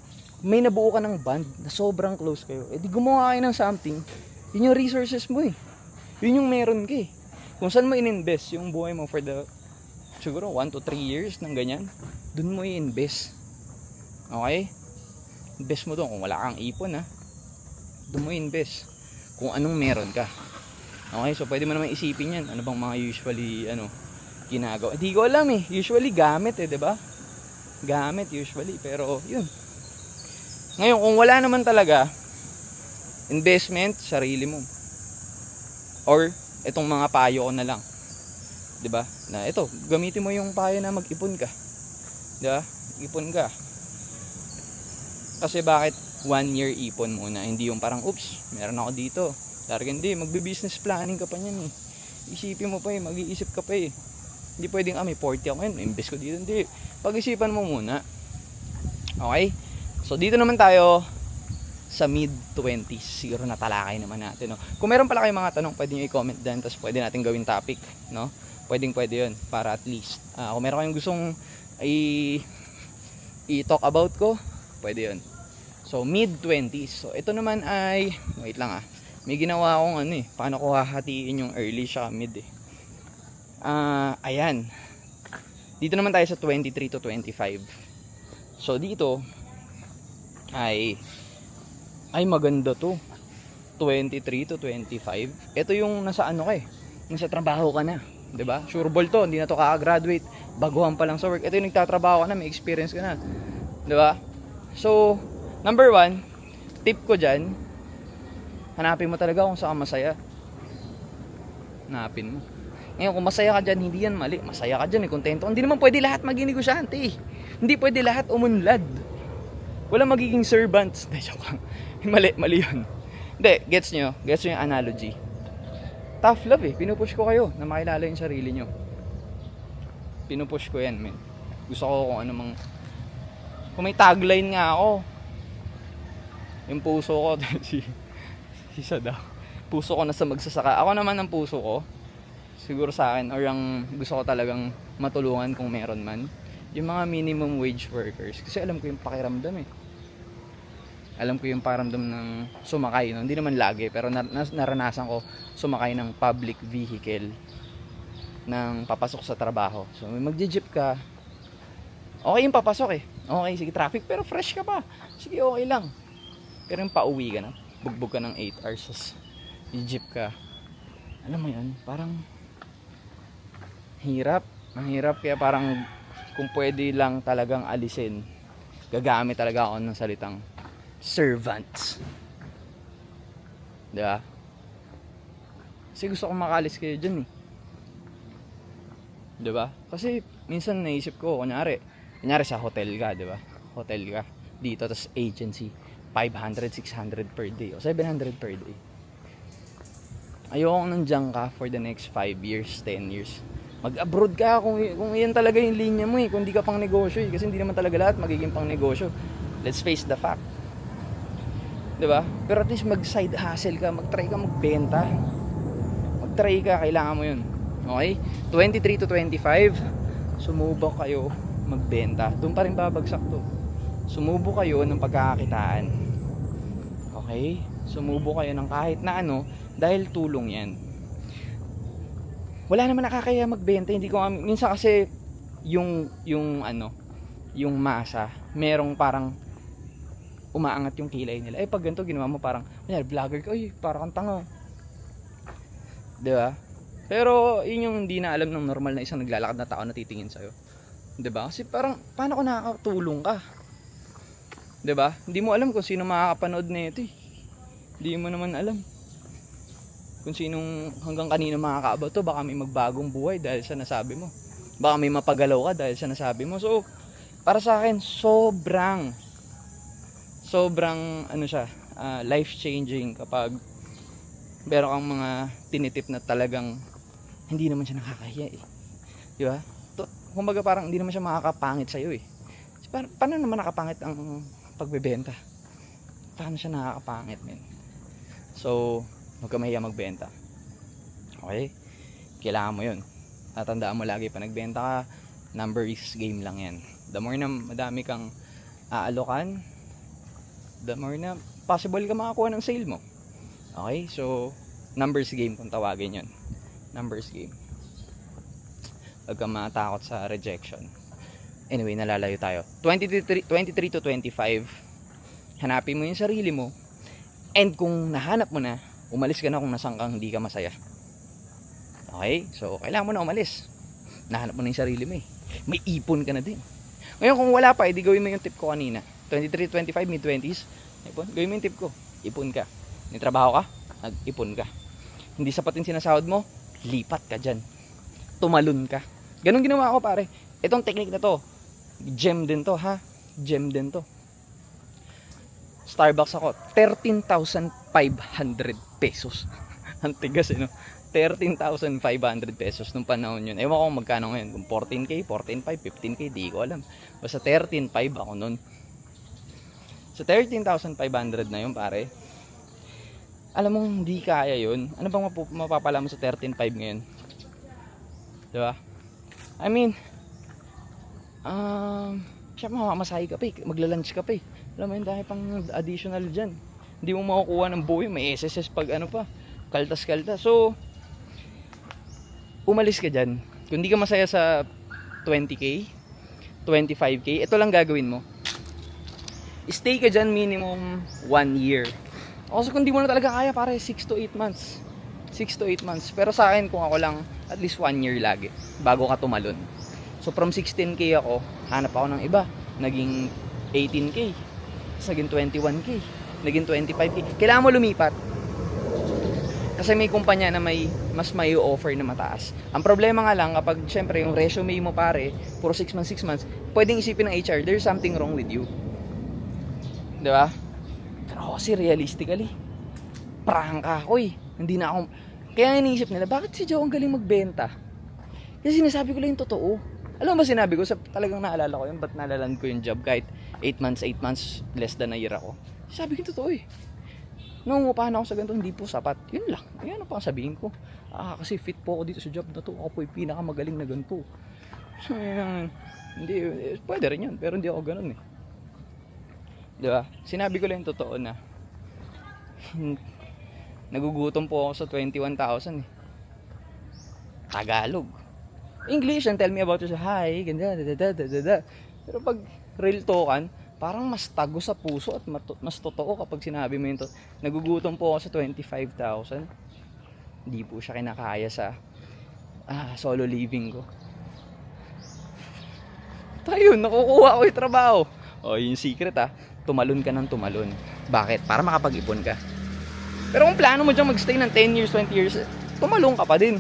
may nabuo ka ng band na sobrang close kayo, di gumawa kayo ng something, yun yung resources mo eh. Yun yung meron ka eh. Kung saan mo in-invest yung buhay mo for the siguro 1 to 3 years ng ganyan, dun mo i-invest. Okay? Invest mo doon kung wala kang ipon ha. Dun mo i-invest kung anong meron ka. Okay? So pwede mo naman isipin yan. Ano bang mga usually ginagawa? Hindi ko alam eh. Usually gamit eh, 'di ba? Gamit usually, pero yun. Ngayon kung wala naman talaga, investment, sarili mo. Or itong mga payo ko na lang. 'Di ba? Na ito, gamitin mo yung payo na mag-ipon ka. 'Di ba? Ipon ka. Kasi bakit 1 year ipon muna, hindi yung parang oops, meron ako dito. Target hindi, magbe-business planning ka pa niyan eh. Isipin mo pa eh, mag-iisip ka pa eh. Hindi pwedeng may 40 ako ngayon, invest ko dito, hindi. Pag-isipan mo muna. Okay? So dito naman tayo sa mid-20s. Siguro natalakay naman natin, no? Kung meron pala kayong mga tanong, pwede nyo i-comment dyan, tapos pwede natin gawin topic, no? Pwede yun, para at least kung meron kayong gustong i-talk about ko, pwede yun. So mid-20s. So ito naman ay, wait lang may ginawa akong paano ko hahatiin yung early siya mid eh. Ayan. Dito naman tayo sa 23 to 25. So dito ay maganda to. 23 to 25. Ito yung nasa nasa trabaho ka na, 'di ba? Sure ball to, hindi na to kaka-graduate, baguhan pa lang sa work. Ito yung nagtatrabaho ka na, may experience ka na, 'di ba? So, number 1, tip ko diyan, hanapin mo talaga kung saan masaya. Hanapin mo. Ngayon, kung masaya ka dyan, hindi yan mali. Masaya ka dyan, kontento. Hindi naman pwede lahat maging negosyante eh. Hindi pwede lahat umunlad. Wala magiging servants. Hindi, joke lang. Mali yun. Hindi, gets nyo yung analogy. tough love eh. Pinupush ko kayo na makilala yung sarili nyo. Pinupush ko yan, men. Gusto ko kung ano mang... Kung may tagline nga ako, yung puso ko, si daw. Puso ko na sa magsasaka. Ako naman ang puso ko, siguro sa akin, or ang gusto ko talagang matulungan kung meron man, yung mga minimum wage workers. Kasi alam ko yung pakiramdam eh. Alam ko yung pakiramdam ng sumakay. No? Hindi naman lagi, pero naranasan ko sumakay ng public vehicle ng papasok sa trabaho. So may magje-jeep ka, okay yung papasok eh. Okay, sige, traffic, pero fresh ka pa. Sige, okay lang. Pero yung pauwi ka na, bugbog ka ng 8 hours, i-jeep ka. Alam mo yun, parang hirap. Mahirap, kaya parang kung pwede lang talagang alisin, gagamit talaga ako ng salitang servants. Diba? Kasi gusto kong makalis kayo dyan eh. Diba? Kasi minsan naisip ko, kunyari sa hotel ka, diba? Hotel ka dito, tas agency 500, 600 per day o 700 per day. Ayoko nandiyan ka for the next 5 years, 10 years. Mag-abroad ka kung yan talaga yung linya mo eh. Kung hindi ka pang negosyo eh. Kasi hindi naman talaga lahat magiging pang negosyo. Let's face the fact. Diba? Pero at least mag-side hustle ka. Mag-try ka magbenta. Mag-try ka. Kailangan mo yun. Okay? 23 to 25. Sumubok kayo magbenta. Doon pa rin babagsak to. Sumubo kayo ng pagkakakitaan. Okay? Sumubo kayo ng kahit na ano. Dahil tulong yan. Wala naman nakakaya magbenta. Hindi ko minsan kasi yung masa, merong parang umaangat yung kilay nila. Pag ganito ginawa mo parang, vlogger ka, parang kang tanga. 'Di ba? Pero yun yung hindi na alam ng normal na isang naglalakad na tao na titingin sa'yo. 'Di ba? Kasi parang paano ko nakakatulong ka? 'Di ba? Hindi mo alam kung sino makakapanood nito eh. Hindi mo naman alam kung sinong hanggang kanino makakaabot to. Baka may magbagong buhay dahil sa nasabi mo. Baka may mapagalaw ka dahil sa nasabi mo. So, para sa akin, sobrang life-changing kapag meron kang mga tinitip na talagang hindi naman siya nakakahiya eh. Di ba? Kumbaga parang hindi naman siya makakapangit sa'yo eh. Paano naman nakapangit ang pagbebenta? Paano siya nakakapangit, men? So, huwag ka mahiya magbenta. Okay? Kailangan mo yun. Tatandaan mo lagi pa nagbenta ka, numbers game lang yan. The more na madami kang aalokan, the more na possible ka makakuha ng sale mo. Okay? So, numbers game kung tawagin yun. Numbers game. Huwag ka matakot sa rejection. Anyway, nalalayo tayo. 23 to 25, hanapin mo yung sarili mo. And kung nahanap mo na, umalis ka na kung nasaan kang hindi ka masaya. Okay? So, kailangan mo na umalis. Nahanap mo na yung sarili mo eh. May ipon ka na din. Ngayon, kung wala pa, edi gawin mo yung tip ko kanina. 23, 25, mid-20s. Ipon. Gawin mo yung tip ko. Ipon ka. May trabaho ka, nag-ipon ka. Hindi sapat yung sinasahod mo, lipat ka dyan. Tumalon ka. Ganun ginawa ko, pare. Itong technique na to, gem din to, ha? Gem din to. Starbucks ako, 13,500 pesos. Ang tigas eh, no? 13,500 pesos nung panahon yun. Ewan ko kung magkano ngayon. Kung 14K, 14,500, 15K, di ko alam. Basta 13,500 ako nun. So 13,500 na yun, pare. Alam mo, hindi kaya yun. Ano bang mapapala mo sa 13,500 ngayon? Diba? I mean, siya mamamasahe ka pa eh. Magla-lunch ka pa eh. Alam mo yun, dahil pang additional dyan. Hindi mo makukuha ng buhay. May SSS pag ano pa. Kaltas-kaltas. So, umalis ka dyan. Kung di ka masaya sa 20K, 25K, ito lang gagawin mo. Stay ka dyan minimum 1 year. Also, kung di mo na talaga kaya, pare, 6 to 8 months. 6 to 8 months. Pero sa akin, kung ako lang, at least 1 year lagi. Bago ka tumalon. So, from 16K ako, hanap ako ng iba. Naging 18K. Naging 21K. Naging 25K. Kailangan mo lumipat. Kasi may kumpanya na mas may offer na mataas. Ang problema nga lang, kapag syempre yung resume mo, pare, puro 6 months, pwedeng isipin ng HR, there's something wrong with you. Diba? Pero kasi realistically, prangka ako eh. Hindi na ako Kaya iniisip nila, bakit si Joe ang galing magbenta? Kasi sinasabi ko lang yung totoo. Alam mo ba sinabi ko, talagang naalala ko yun, ba't naalalan ko yung job kahit 8 months, less than a year ako. Sabi ko yung totoo eh. Nangungupahan ako sa ganito, hindi po sapat. Yun lang, yan ang pang sabihin ko. Kasi fit po ako dito sa job na to, ako po yung pinakamagaling na ganito. So, hindi, pwede rin yun, pero hindi ako ganun eh. Diba? Sinabi ko lang yung totoo na nagugutom po ako sa 21,000 eh. Tagalog. English and tell me about yourself. Hi, ganda, da. Pero pag real talkan, parang mas tago sa puso at mas totoo kapag sinabi mo yun to. Nagugutom po ako sa 25,000. Hindi po siya kinakaya sa solo living ko. Tayo, nakukuha ko yung trabaho. Yung secret tumalon ka ng tumalon. Bakit? Para makapag-ipon ka. Pero kung plano mo dyan magstay ng 10 years, 20 years, tumalon ka pa din.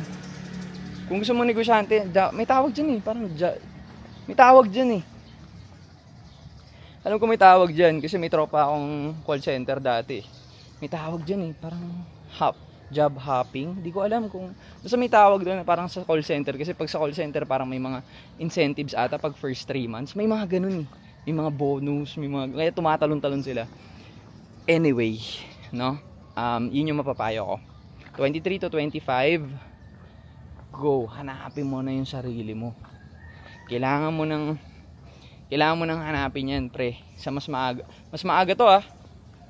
Kung gusto mo negosyante, may tawag dyan eh. May tawag dyan eh. Alam ko may tawag dyan kasi may tropa akong call center dati. May tawag dyan eh. Parang job hopping. Hindi ko alam kung... Basta may tawag doon parang sa call center. Kasi pag sa call center parang may mga incentives ata pag first 3 months. May mga ganun eh. May mga bonus. Kaya tumatalon-talon sila. Anyway, no? Yun yung mapapayo ko. 23 to 25, go, hanapin mo na yung sarili mo. Kailangan mo nang hanapin yan, pre. Sa mas maaga to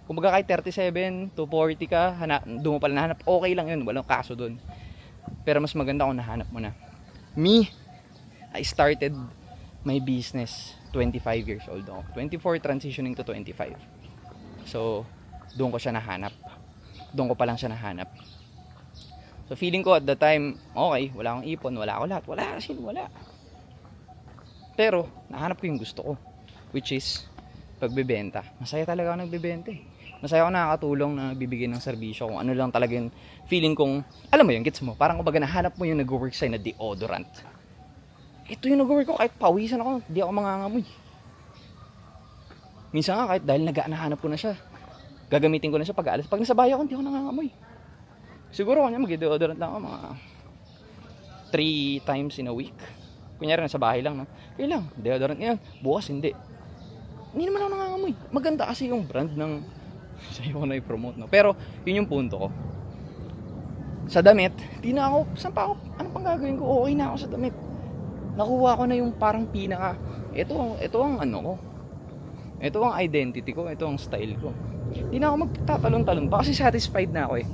Kumbaga kahit 37 to 40 ka, doon mo pala nahanap, okay lang yun, walang kaso doon. Pero mas maganda kung nahanap mo na. Me, I started my business 25 years old ako. 24 transitioning to 25. So, doon ko siya nahanap. Doon ko pa lang siya nahanap. So feeling ko at the time, okay, wala akong ipon, wala ako lahat. Wala. Pero, nahanap ko yung gusto ko. Which is, pagbebenta. Masaya talaga ako nagbebenta eh. Masaya ako nakakatulong na nagbibigay ng serbisyo kung ano lang talaga yung feeling kong, alam mo yun, gets mo? Parang kumbaga nahanap mo yung nag-work sa'yo na deodorant. Ito yung nag-work ko, kahit pawisan ako, di ako mangangamoy. Minsan nga kahit dahil nahanap ko na siya, gagamitin ko na siya pag-aalis. Pag nasa bahay ako, hindi ako nangangamoy. Siguro kanya mag-deodorant lang ako mga 3 times in a week. Kunyari nasa bahay lang, no? Kaya lang, deodorant ngayon. Bukas hindi. Hindi naman ako nangangamoy. Maganda kasi yung brand ng sa'yo ko na i-promote, no? Pero yun yung punto ko. Sa damit, di na ako, saan pa ako, ano pang gagawin ko? Okay na ako sa damit. Nakuha ko na yung parang pinaka, ito ang ano ko. Ito ang identity ko, ito ang style ko. Di na ako magtatalon-talon pa kasi satisfied na ako eh.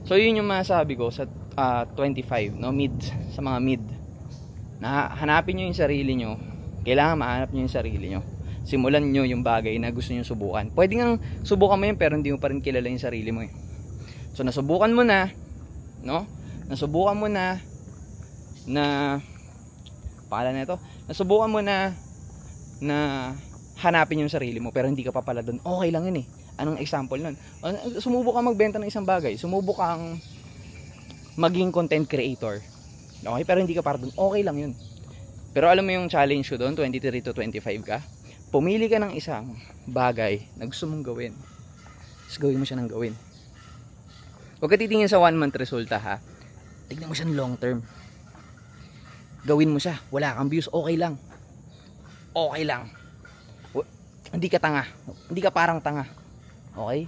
So yun yung masabi ko sa 25, no, sa mga mid. Na hanapin niyo yung sarili niyo. Kailangan mahanap niyo yung sarili niyo. Simulan niyo yung bagay na gusto niyo subukan. Pwede ngang subukan mo yun pero hindi mo pa rin kilala yung sarili mo eh. So nasubukan mo na, no? Nasubukan mo na pangalan na ito. Nasubukan mo na hanapin yung sarili mo pero hindi ka pa pala doon. Okay lang yun eh. Anong example nun? Sumubok kang magbenta ng isang bagay. Sumubok kang maging content creator. Okay? Pero hindi ka para doon. Okay lang yun. Pero alam mo yung challenge ko doon, 23 to 25 ka? Pumili ka ng isang bagay na gusto mong gawin. Tapos gawin mo siya ng gawin. Huwag ka titingin sa 1 month resulta ha. Tignan mo siya ng long term. Gawin mo siya. Wala kang views. Okay lang. Okay lang. Hindi ka tanga. Hindi ka parang tanga. Okay?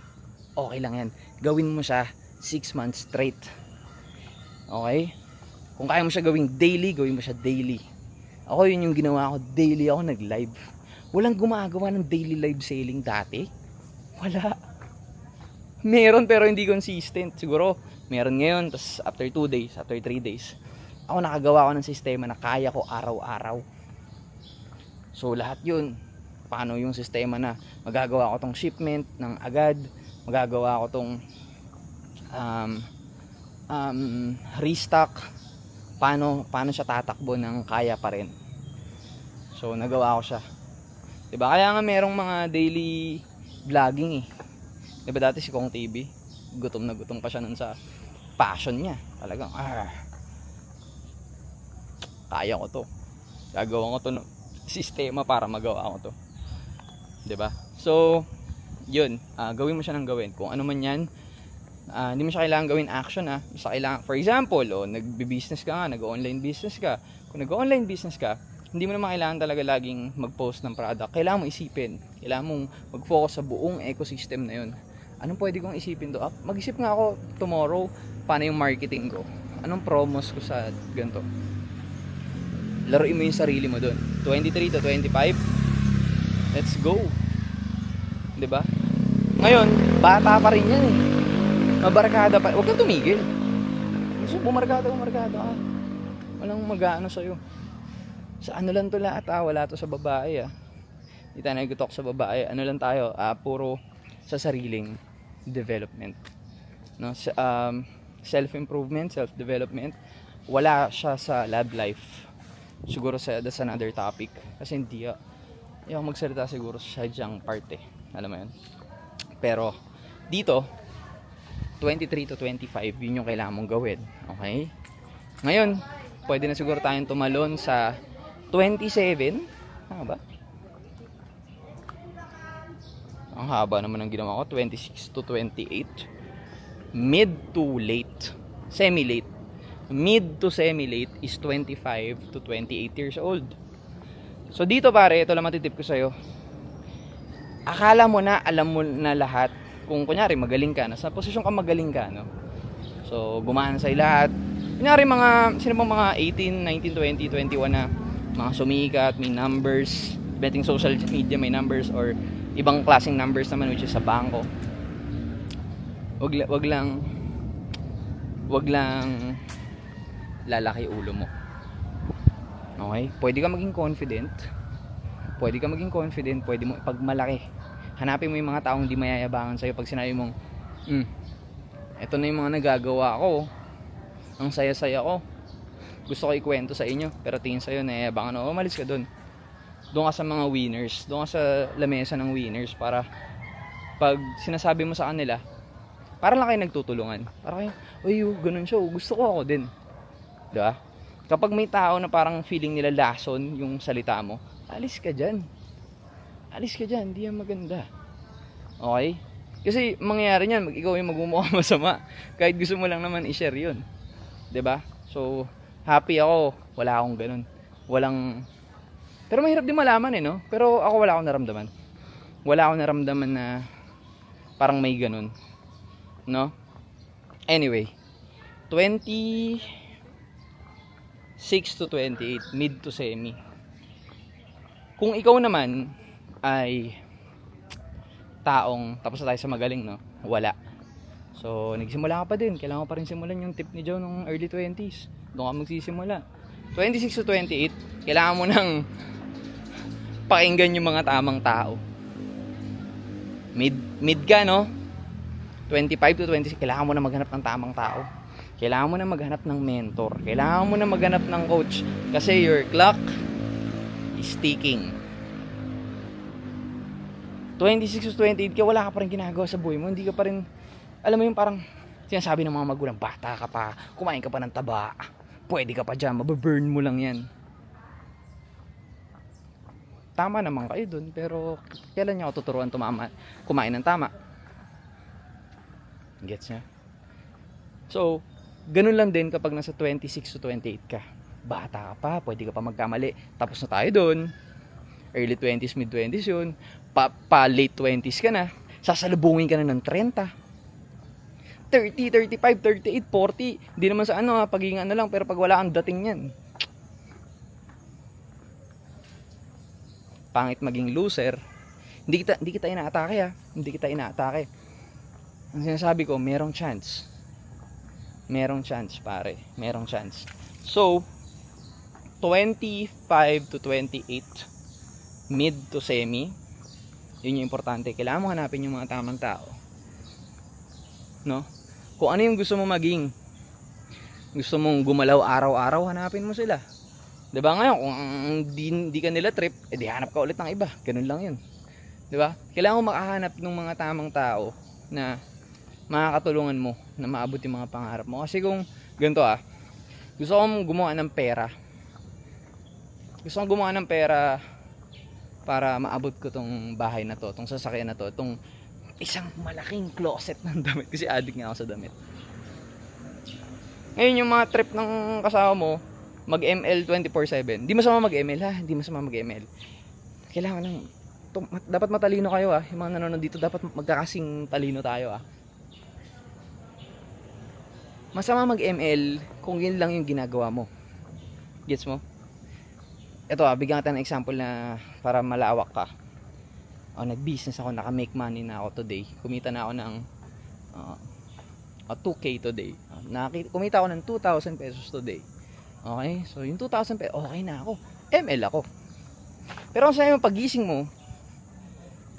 Okay lang yan. Gawin mo siya 6 months straight. Okay? Kung kaya mo siya gawing daily, gawin mo siya daily. Ako yun yung ginawa ko. Daily ako nag-live. Walang gumagawa ng daily live selling dati. Wala. Meron pero hindi consistent. Siguro meron ngayon, tapos after 2 days, after 3 days, ako nakagawa ko ng sistema na kaya ko araw-araw. So lahat yun. Paano yung sistema na magagawa ko tong shipment ng agad, magagawa ko tong restock, paano siya tatakbo ng kaya pa rin. So nagawa ko siya. 'Di ba? Kaya nga merong mga daily vlogging eh. 'Di ba dati si Kong TV, gutom na gutom pa siya nun sa passion niya. Talagang kaya ko to. Gagawa ko to ng sistema para magawa ko to. 'Di ba? So, 'yun, gawin mo siya ng gawin. Kung ano man 'yan, Hindi mo siya kailangan gawin action Basta kailangan, for example, nagbi-business ka nga, nag-online business ka. Kung nag-online business ka, hindi mo naman kailangan talaga laging mag-post ng product. Kailangan mo isipin. Kailangan mong mag-focus sa buong ecosystem na yun. Anong pwede kong isipin do? Mag-isip nga ako tomorrow, paano yung marketing ko? Anong promos ko sa ganito? Laruin mo yung sarili mo doon. 23 to 25, let's go. 'Di ba? Ngayon, bata pa rin yan eh. Mabarkada pa. Huwag kang tumigil. Gusto bumarkada ka. Walang mag-aano sa'yo. Sa ano lang to lahat wala to sa babae Hindi tayo nag-talk sa babae. Ano lang tayo, puro sa sariling development. No? Self-improvement, self-development. Wala siya sa love life. Siguro that's another topic. Kasi hindi ako magsalita siguro sa sadyang parte. Alam mo yun? Pero, dito, 23 to 25, yun yung kailangan mong gawin. Okay? Ngayon, pwede na siguro tayong tumalon sa 27. Tama ba? Ang haba naman ng ginawa ko. 26 to 28. Mid to late. Semi-late. Mid to semi-late is 25 to 28 years old. So dito pare, ito lang matitip ko sa'yo. Akala mo na, alam mo na lahat. Kung kunyari magaling ka, nasa posisyon ka magaling ka, no? So gumana sa'yo lahat. Kunyari sino bang mga 18, 19, 20, 21 na mga sumikat, may numbers, betting social media may numbers, or ibang klaseng numbers naman which is sa bangko. Wag lang lalaki ulo mo. Okay? Pwede ka maging confident. Pwede mo ipagmalaki. Hanapin mo yung mga taong di mayayabangan sa'yo pag sinabi mong, eto na yung mga nagagawa ko. Ang saya-saya ko. Gusto ko ikwento sa inyo. Pero tingin sa'yo, nayayabangan ako. Umalis ka dun. Doon ka sa mga winners. Doon ka sa lamesa ng winners para pag sinasabi mo sa kanila, para lang kayo nagtutulungan. Para kayo, ganun siya. Gusto ko ako din. Diba? Kapag may tao na parang feeling nila lason yung salita mo, alis ka dyan, hindi yan maganda. Okay? Kasi mangyayari niyan, ikaw yung magmumukha masama. Kahit gusto mo lang naman i-share yun. 'Di ba? So, happy ako. Wala akong ganun. Pero mahirap din malaman no? Pero ako wala akong naramdaman. Wala akong naramdaman na parang may ganun. No? Anyway, 26 to 28, mid to semi. Kung ikaw naman ay taong tapos na tayo sa magaling, no? Wala. So, nagsimula ka pa din. Kailangan pa rin simulan yung tip ni Joe nung early 20s. Doon ka magsisimula. 26 to 28, kailangan mo nang pakinggan yung mga tamang tao. Mid ka, no? 25 to 26, kailangan mo na maghanap ng tamang tao. Kailangan mo na maghanap ng mentor. Kailangan mo na maghanap ng coach. Kasi your clock is ticking. 26 to 28 ka, wala ka pa rin ginagawa sa buhay mo. Hindi ka pa rin, alam mo yung parang sinasabi ng mga magulang, bata ka pa, kumain ka pa ng taba, pwede ka pa dyan, mababurn mo lang yan. Tama naman kayo dun, pero kailan niya ako tuturuan kumain ng tama? Gets niya? So, ganun lang din kapag nasa 26 to 28 ka. Bata ka pa, pwede ka pa magkamali. Tapos na tayo dun. Early 20s, mid 20s yun. Pa late 20s ka na. Sasalubungin ka na ng 30. 30, 35, 38, 40. Hindi naman sa pagiging lang, pero pag wala kang dating yan. Pangit maging loser. Hindi kita inaatake Hindi kita inaatake. Ang sinasabi ko, merong chance. Merong chance, pare. Merong chance. So, 25 to 28, mid to semi, yun yung importante. Kailangan mo hanapin yung mga tamang tao. No? Kung ano yung gusto mo maging, gusto mong gumalaw araw-araw, hanapin mo sila. 'Di ba ngayon, kung di ka nila trip, edi hanap ka ulit ng iba. Ganun lang yun. 'Di ba? Kailangan mo makahanap ng mga tamang tao na makakatulungan mo na maabot yung mga pangarap mo. Kasi kung ganito gusto kong gumawa ng pera. Gusto kong gumawa ng pera para maabot ko tong bahay na to, tong sasakyan na to, tong isang malaking closet ng damit kasi addict nga ako sa damit. Ngayon yung mga trip ng kasama mo, mag-ML 24/7. Di masama mag-ML ha, di masama mag-ML. Kailangan lang, dapat matalino kayo ah. Yung mga nanonood dito, dapat magkakasing talino tayo ah. Masama mag-ML kung yun lang yung ginagawa mo. Gets mo? Ito ah, bigyan kita ng example na para malawak ka. Nag-business ako, naka-make money na ako today. Kumita na ako ng 2K today. Kumita ako ng 2,000 pesos today. Okay? So, yung 2,000 pesos, okay na ako. ML ako. Pero kung sa'yo, pag-gising mo,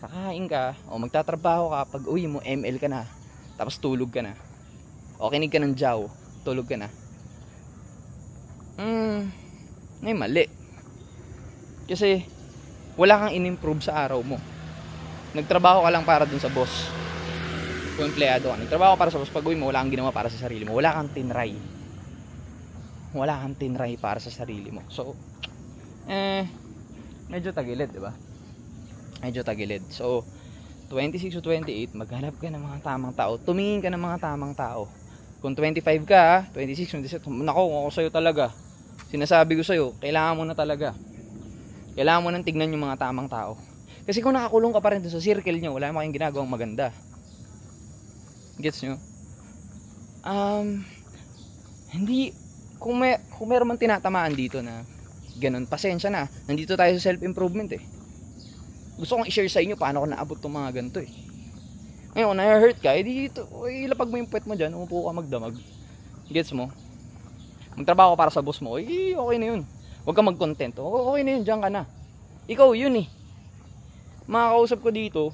kakain ka, o magtatrabaho ka, pag uwi mo, ML ka na. Tapos tulog ka na. O kinig ka ng jaw, tulog ka na. Ngay mali. Kasi, wala kang in-improve sa araw mo. Nagtrabaho ka lang para dun sa boss. Kung empleyado ka, nagtrabaho ka para sa boss, pag uwi mo, wala kang ginawa para sa sarili mo. Wala kang tinry. Wala kang tinry para sa sarili mo. So, medyo tagilid, di ba? Medyo tagilid. So, 26 o 28, maghanap ka ng mga tamang tao. Tumingin ka ng mga tamang tao. Kung 25 ka, 26, 27, nako, ako sa'yo talaga. Sinasabi ko sa'yo, kailangan mo na talaga. Kailangan mo nang tignan yung mga tamang tao. Kasi kung nakakulong ka pa rin sa circle nyo, wala mo kayong ginagawang maganda. Gets nyo? Hindi, kung meron man tinatamaan dito na ganun, pasensya na. Nandito tayo sa self-improvement eh. Gusto kong i-share sa inyo paano ko naabot tong mga ganito eh. Ngayon, na-hurt ka, ilapag mo yung puwet mo dyan, umupo ka magdamag. Gets mo? Magtrabaho ka para sa boss mo, okay na yun. Huwag ka mag-content. Okay na yun, dyan ka na. Ikaw yun eh. Mga kausap ko dito,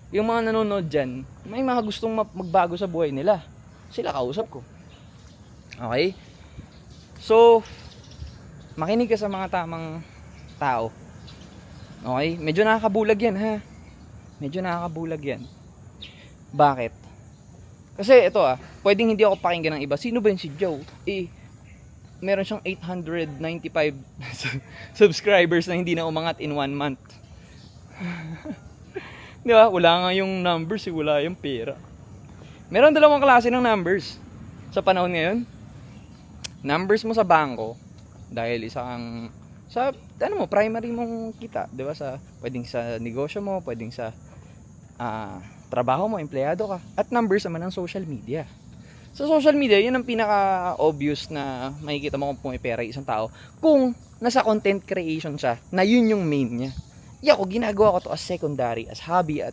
yung mga nanonood dyan, may mga gustong magbago sa buhay nila. Sila kausap ko. Okay? So, makinig ka sa mga tamang tao. Okay? Medyo nakakabulag yan ha. Medyo nakakabulag yan. Bakit? Kasi ito pwedeng hindi ako pakinggan ng iba. Sino ba yun si Joe? Meron siyang 895 subscribers na hindi na umangat in 1 month. Di ba? Wala nga yung numbers, wala yung pera. Meron dalawang klase ng numbers sa panahon ngayon. Numbers mo sa bangko dahil isang sa primary mong kita, 'di ba? Pwedeng sa negosyo mo, pwedeng sa trabaho mo, empleyado ka, at numbers naman ng social media. Sa social media, yun ang pinaka-obvious na makikita mo kung pumipera isang tao kung nasa content creation siya, na yun yung main niya. Ako, ginagawa ko to as secondary, as hobby, at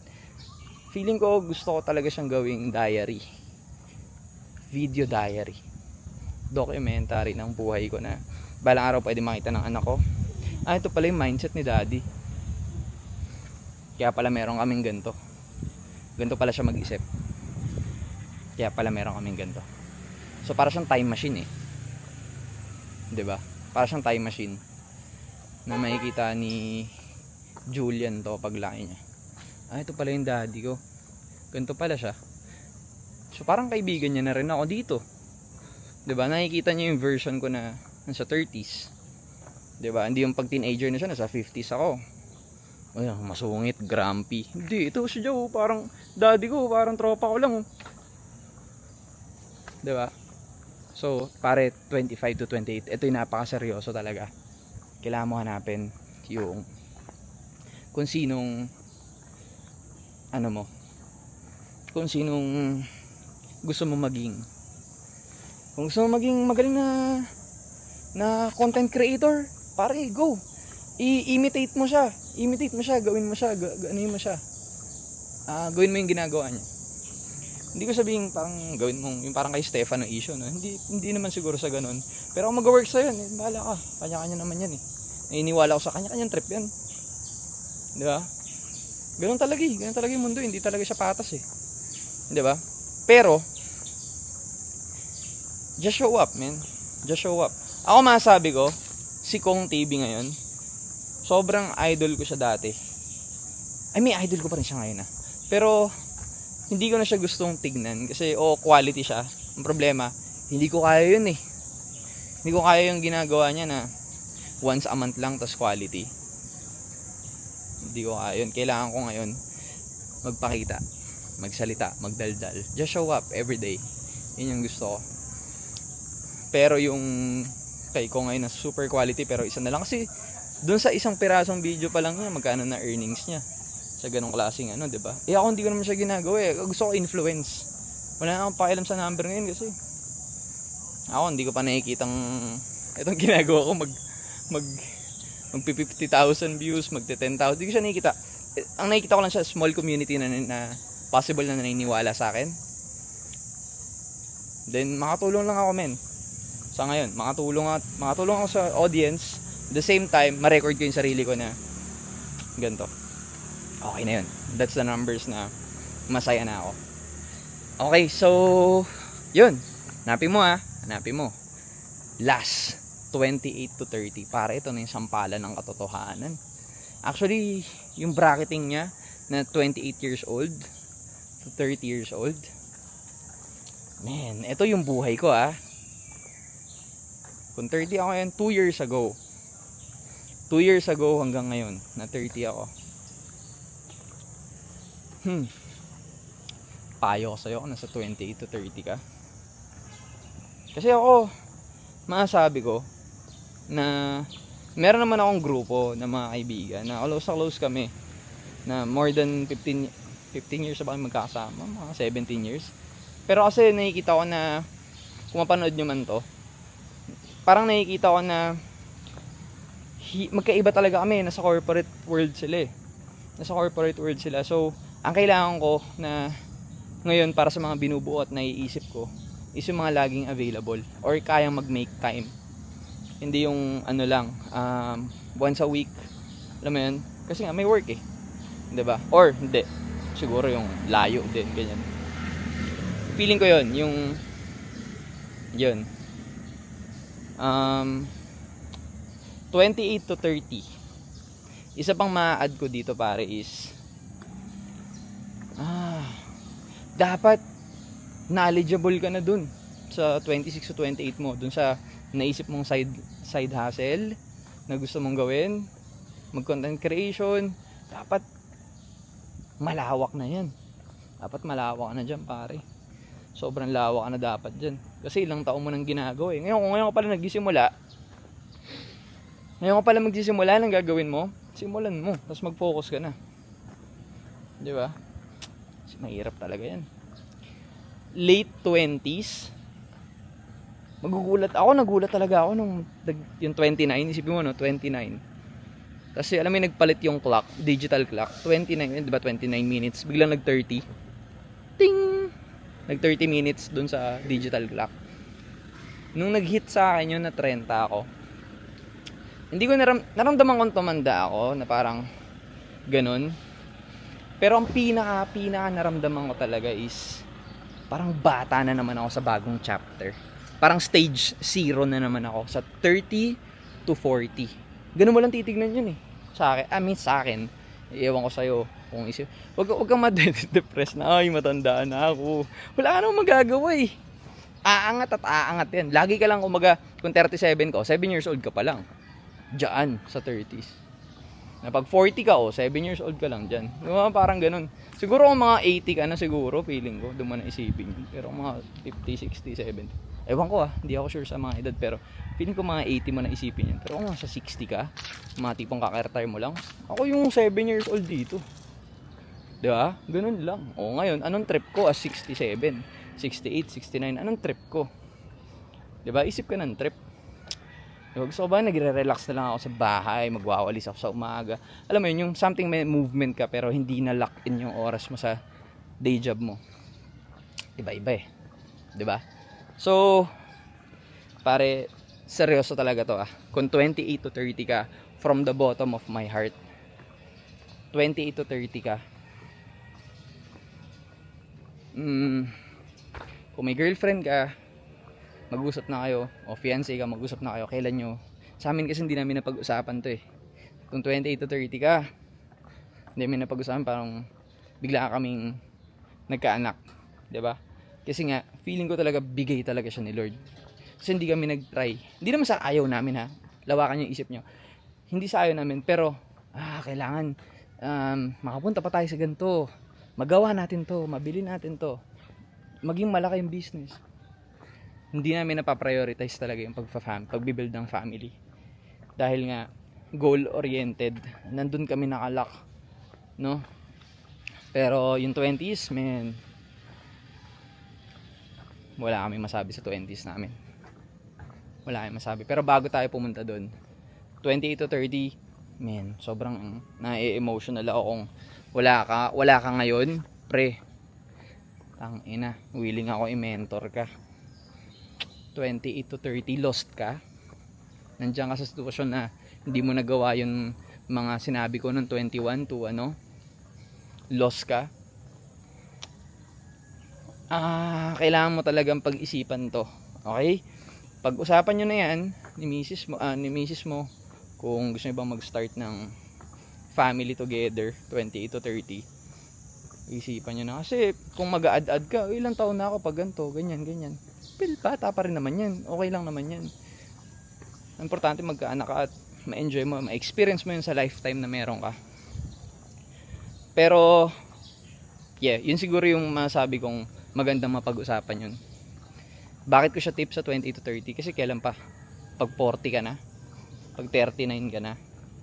feeling ko gusto ko talaga siyang gawing diary. Video diary. Documentary ng buhay ko na balang araw pwede makita ng anak ko. Ito pala yung mindset ni daddy. Kaya pala meron kaming ganito. Ganito pala siya mag-isip. Kaya pala meron kaming ganito. So para siyang time machine eh. 'Di ba? Para siyang time machine na makikita ni Julian to paglaki niya. Ito pala yung daddy ko. Ganito pala siya. So parang kaibigan niya na rin ako dito. 'Di ba? Nakikita niya yung version ko na nasa 30s. 'Di ba? Hindi yung pag teenager na siya, nasa 50s ako. Ay, masungit, grumpy. Hindi, ito si Joe, parang daddy ko, parang tropa ko lang. 'Di ba? So, pare 25 to 28, ito yung napakaseryoso talaga. Kailangan mo hanapin yung kung sinong kung sinong gusto mo maging. Kung gusto mo maging magaling na content creator, pare, go. I-imitate mo siya, gawin mo siya, gawin mo siya. Gawin mo yung ginagawa niya. Hindi ko sabihin parang gawin mong yung parang kay Stefano issue, no? Hindi naman siguro sa ganun. Pero kung mag-work sa yan, bahala ka. Kanya-kanya naman yan eh. Naniniwala ko sa kanya-kanyang trip yan. Di ba? Ganun talaga yung mundo, hindi talaga siya patas eh. Di ba? Pero just show up, man. Just show up. Ako masasabi ko, si Kong TV ngayon, sobrang idol ko siya dati. Idol ko pa rin siya ngayon Pero hindi ko na siya gustong tignan kasi quality siya. Ang problema, hindi ko kaya yun eh. Hindi ko kaya yung ginagawa niya na once a month lang tas quality. Hindi ko kaya yun. Kailangan ko ngayon magpakita. magsalita, magdaldal. Just show up every day. Yun yung gusto ko. Pero yung kay ko ngayon na super quality pero isa na lang kasi doon sa isang pirasong video pa lang niya magkano na earnings niya sa ganong klaseng ano, 'di ba? Ako hindi ko naman siya ginagawa eh. Gusto ko influence. Wala na akong pakialam sa number ngayon kasi ako hindi ko pa nakikitang itong ginagawa ko mag 50,000 views, magte 10,000. Hindi ko siya nakikita. Ang nakikita ko lang siya small community na possible na naniniwala sa akin. Then makatulong lang ako men. Sa ngayon, makatulong ako sa audience. At the same time, ma-record ko yung sarili ko na ganito. Okay na yun. That's the numbers na masaya na ako. Okay, so yun. Hanapin mo. Last 28 to 30. Para ito na yung sampalan ng katotohanan. Actually, yung bracketing niya na 28 years old to 30 years old. Man, ito yung buhay ko Kung 30 ako yan, 2 years ago. 2 years ago hanggang ngayon, na 30 ako. Payo ko sa'yo kung nasa 28 to 30 ka. Kasi ako, masasabi ko, na meron naman akong grupo ng mga kaibigan na close kami. Na more than 15 years na ba kami magkakasama, mga 17 years. Pero kasi nakikita ko na, kung mapanood nyo man to, parang nakikita ko na magkaiba talaga kami. Nasa corporate world sila So ang kailangan ko na ngayon para sa mga binubuo at naiisip ko is yung mga laging available or kayang mag-make time. Hindi yung ano lang once a week. Alam mo yun? Kasi nga may work 'di ba? Or hindi. Siguro yung layo din ganyan. Feeling ko yun 28 to 30. Isa pang ma-add ko dito pare is dapat knowledgeable ka na dun sa 26 to 28 mo, dun sa naisip mong side hustle na gusto mong gawin, mag-content creation. Dapat malawak na yan. Dapat malawak na dyan pare. Sobrang lawak na dapat dyan. Kasi ilang taon mo nang ginagawa Ngayon ka pala nagsisimula. Ngayon ka pala magsisimula ng gagawin mo. Simulan mo. Tapos mag-focus ka na. Di ba? Kasi mahirap talaga yan. Late 20s. Nagulat talaga ako nung yung 29. Isipin mo 29. Kasi alam mo nagpalit yung clock. Digital clock. 29, di ba 29 minutes. Biglang nag-30. Ting! Nag-30 minutes dun sa digital clock. Nung nag-hit sa akin yun na 30 ako, hindi ko naramdaman kong tumanda ako na parang ganun. Pero ang pinaka naramdaman ko talaga is parang bata na naman ako sa bagong chapter. Parang stage 0 na naman ako sa 30 to 40. Ganun mo lang titignan yun sa akin. Ewan ko sa'yo kung isip. Wag kang ma-depress na ay matanda na ako. Wala ka namang magagawa aangat yan. Lagi ka lang kung 37 ka 7 years old ka pa lang. Diyan sa 30s. Na pag 40 ka 7 years old ka lang diyan. Parang ganun. Siguro kung mga 80 ka na siguro, feeling ko, doon mo na isipin. Pero mga 50, 60, 70. Ewan ko hindi ako sure sa mga edad, pero feeling ko mga 80 mo na isipin yan. Pero kung sa 60 ka, mga tipong kaka-retire mo lang, ako yung 7 years old dito. Di ba? Ganun lang. Ngayon, anong trip ko as 67, 68, 69, anong trip ko? Di ba? Isip ka ng trip. Gusto ko ba nagre-relax na lang ako sa bahay, magwawalis ako sa umaga. Alam mo yun, yung something may movement ka pero hindi na lock in yung oras mo sa day job mo. Iba-iba 'Di ba? So, pare, seryoso talaga to Kung 28 to 30 ka, from the bottom of my heart, 28 to 30 ka, kung may girlfriend ka, mag-usap na kayo, o fiancé ka, mag-usap na kayo, kailan nyo. Sa amin kasi hindi namin napag-usapan to Kung 28 to 30 ka, hindi namin napag-usapan, parang bigla kaming nagkaanak, 'di ba? Kasi nga, feeling ko talaga bigay talaga siya ni Lord. Kasi hindi kami nag-try. Hindi naman sa ayaw namin lawakan yung isip nyo. Hindi sa ayaw namin, pero kailangan makapunta pa tayo sa ganito. magawa natin to, mabili natin to, maging malaki yung business. Hindi namin napaprioritize talaga yung pagbibuild ng family. Dahil nga, goal-oriented. Nandun kami nakalak. No? Pero yung 20s, man, wala kami masabi sa 20s namin. Wala kami masabi. Pero bago tayo pumunta dun, 28 to 30, man, sobrang na-emotional ako kung wala ka ngayon, pre. Tangina, willing ako i-mentor ka. 28 to 30, lost ka. Nandiyan ka sa sitwasyon na hindi mo nagawa yung mga sinabi ko nung 21 to lost ka. Kailangan mo talagang pag-isipan to. Okay? Pag-usapan nyo na yan ni misis mo kung gusto nyo bang mag-start ng family together, 28 to 30. Isipan nyo na. Kasi kung mag-a-add ka, ilang taon na ako pag ganito, ganyan. Bata pa rin naman yan. Okay lang naman yan. Importante magkaanak ka at ma-enjoy mo, ma-experience mo yun sa lifetime na meron ka. Pero, yeah, yun siguro yung masabi kong magandang mapag-usapan yun. Bakit ko siya tip sa 20 to 30? Kasi kailan pa? Pag 40 ka na? Pag 39 ka na?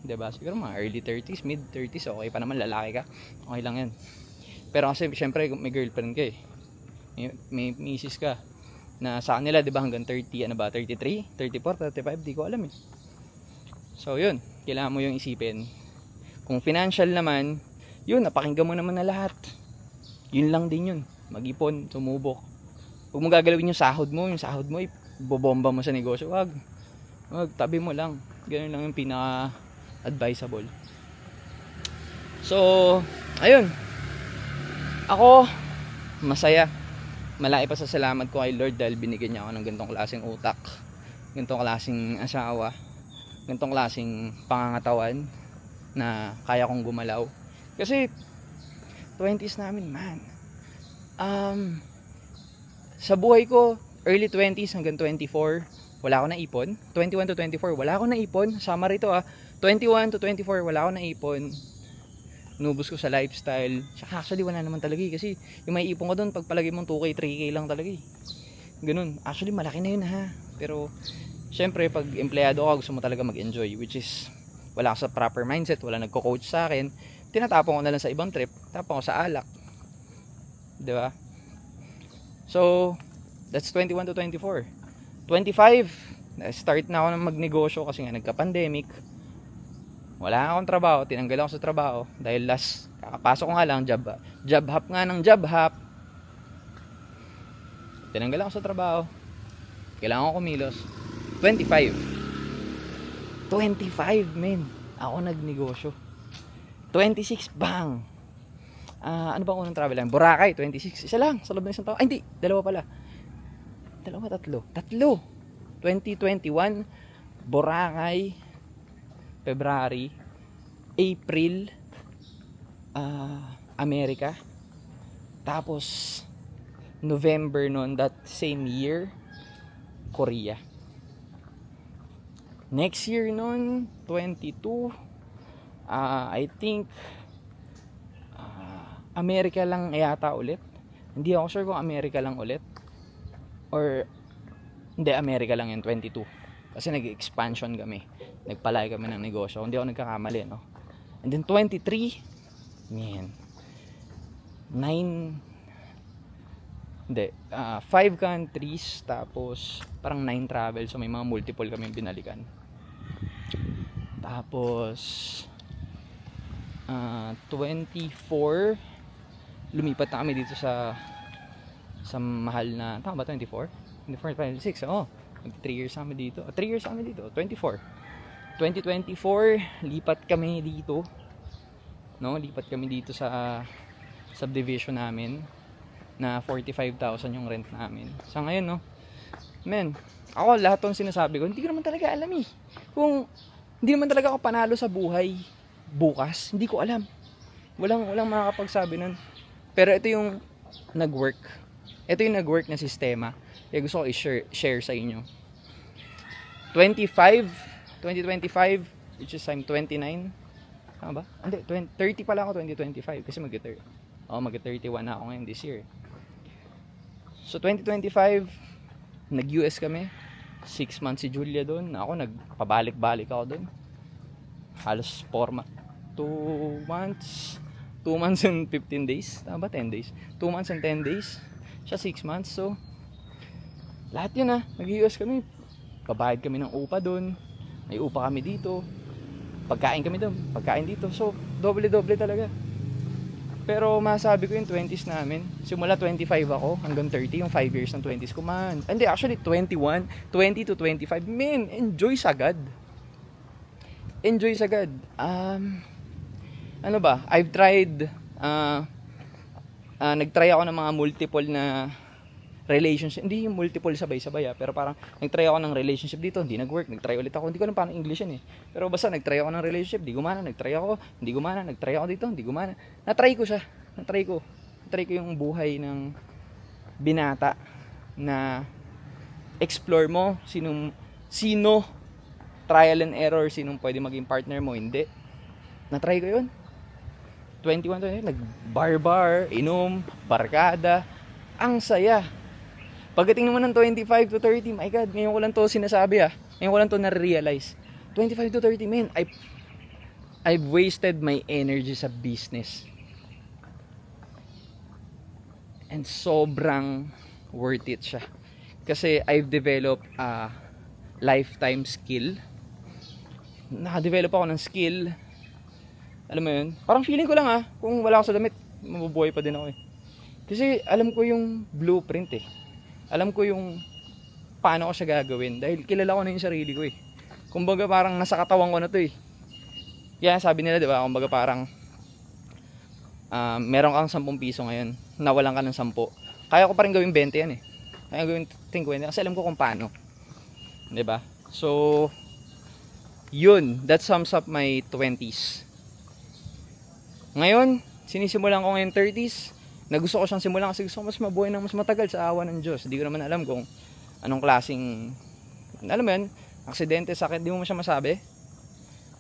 Diba? Siguro mga early 30s, mid 30s, okay pa naman, lalaki ka. Okay lang yan. Pero kasi, syempre, may girlfriend ka eh. May misis ka. Na sa kanila, di ba, hanggang 30, 33, 34, 35, di ko alam eh. So, yun. Kailangan mo yung isipin. Kung financial naman, yun, napakinggan mo naman na lahat. Yun lang din yun. Mag-ipon, sumubok. Huwag mo gagalawin yung sahod mo, ibobomba mo sa negosyo. Wag, tabi mo lang. Ganun lang yung pinaka-advisable. So, ayun. Ako, masaya. Malaki pa sa salamat ko kay Lord dahil binigyan niya ako ng ganitong klaseng utak, ganitong klaseng asawa, ganitong klaseng pangangatawan na kaya kong gumalaw. Kasi 20s namin, man. Sa buhay ko, early 20s hanggang 24, wala ako na ipon. 21 to 24, wala ako na ipon. Sama rito 21 to 24, wala ako na ipon. Nubos ko sa lifestyle. Actually, wala naman talaga kasi yung may ipon ko doon, pagpalagay mong 2K, 3K lang talaga Ganun. Actually, malaki na yun Pero, syempre, pag empleyado ka, gusto mo talaga mag-enjoy. Which is, wala ako sa proper mindset, wala nagko-coach sa akin. Tinatapon ko na lang sa ibang trip. Tapon ko sa alak. Diba? So, that's 21 to 24. 25, start na ako ng magnegosyo kasi nga nagka-pandemic. Wala akong trabaho, tinanggal ako sa trabaho dahil kakapasok ko nga lang, job hop nga ng job hop. Tinanggal ako sa trabaho. Kailangan ko kumilos. 25, men. Ako nagnegosyo. 26, bang! Ano bang unang travel line? Boracay, 26. Isa lang, sa loob ng isang taon. Ay, hindi, dalawa pala. Tatlo. 2021, Boracay, February, April, America. Tapos, November noon, that same year, Korea. Next year noon, 22, I think, America lang yata ulit. Hindi ako sure kung America lang ulit. Or, hindi, America lang yung 22. Kasi nag-expansion kami. Nagpalay kami ng negosyo. Hindi ako nagkakamali, no? And then 23, man, 5 countries, tapos parang 9 travel. So may mga multiple kami binalikan. Tapos 24, lumipat na kami dito sa mahal na, tama ba 24? 24, 26, 3 years kami dito. 3 years kami dito, 2024, lipat kami dito. No, lipat kami dito sa subdivision namin na 45,000 yung rent namin. Sa ngayon, no. Men, ako lahat 'tong sinasabi ko, hindi ko naman talaga alam eh. Kung hindi naman talaga ako panalo sa buhay bukas, hindi ko alam. Walang makakapagsabi nun. Pero ito yung nag-work. Ito yung nag-work na sistema. Kaya gusto ko i-share sa inyo. 2025, which is I'm 29. Tama ba? Hindi, 30 pala ako 2025 kasi mag-30. mag-31 na ako ngayon this year. So 2025, nag-US kami. 6 months si Julia doon. Ako nagpabalik-balik ako doon. Halos 2 months. 2 months and 15 days. Tama ba? 10 days. 2 months and 10 days. Siya 6 months. So, lahat yun nag-US kami. Pabayad kami ng upa doon. May upa kami dito. Pagkain kami doon. Pagkain dito. So, doble-doble talaga. Pero masabi ko yung 20s namin, simula 25 ako hanggang 30, yung 5 years ng 20s ko, man. Hindi, actually 21, 20 to 25, man, enjoy sagad. Enjoy sagad. Ano ba? I've tried, nagtry ako ng mga multiple na relationship. Hindi yung multiple sabay-sabay pero parang nagtry ako ng relationship dito, hindi nag-work. Nagtry ulit ako, hindi ko alam paano English yan Pero basta nagtry ako ng relationship, hindi gumana. Nagtry ako, hindi gumana. Nagtry ako dito, hindi gumana. Natry ko siya. Natry ko yung buhay ng binata na explore mo sino trial and error, sinong pwede maging partner mo, hindi. Natry ko yun. 21, nag-bar, inom, barkada. Ang saya. Pagdating naman ng 25 to 30, my God, ngayon ko lang to sinasabi Ngayon ko lang to na-realize. 25 to 30, man, I've wasted my energy sa business. And sobrang worth it siya. Kasi I've developed a lifetime skill. Naka-develop ako ng skill. Alam mo yun? Parang feeling ko lang kung wala ako sa damit, mabubuhay pa din ako Kasi alam ko yung blueprint Alam ko yung paano ko siya gagawin. Dahil kilala ko na yung sarili ko Kumbaga parang nasa katawan ko na to Kaya sabi nila, di ba? Kumbaga parang meron kang 10 piso ngayon, nawalan ka ng 10. Kaya ko pa rin gawin 20 yan Kaya gawin 50 kasi alam ko kung paano. Di ba? So, yun. That sums up my 20s. Ngayon, sinisimulan ko ngayon 30s. Na gusto ko siyang simulan kasi gusto ko mas mabuhay ng mas matagal sa awa ng Diyos. Hindi ko naman alam kung anong klaseng, alam mo yun, aksidente, sakit, di mo siya masabi.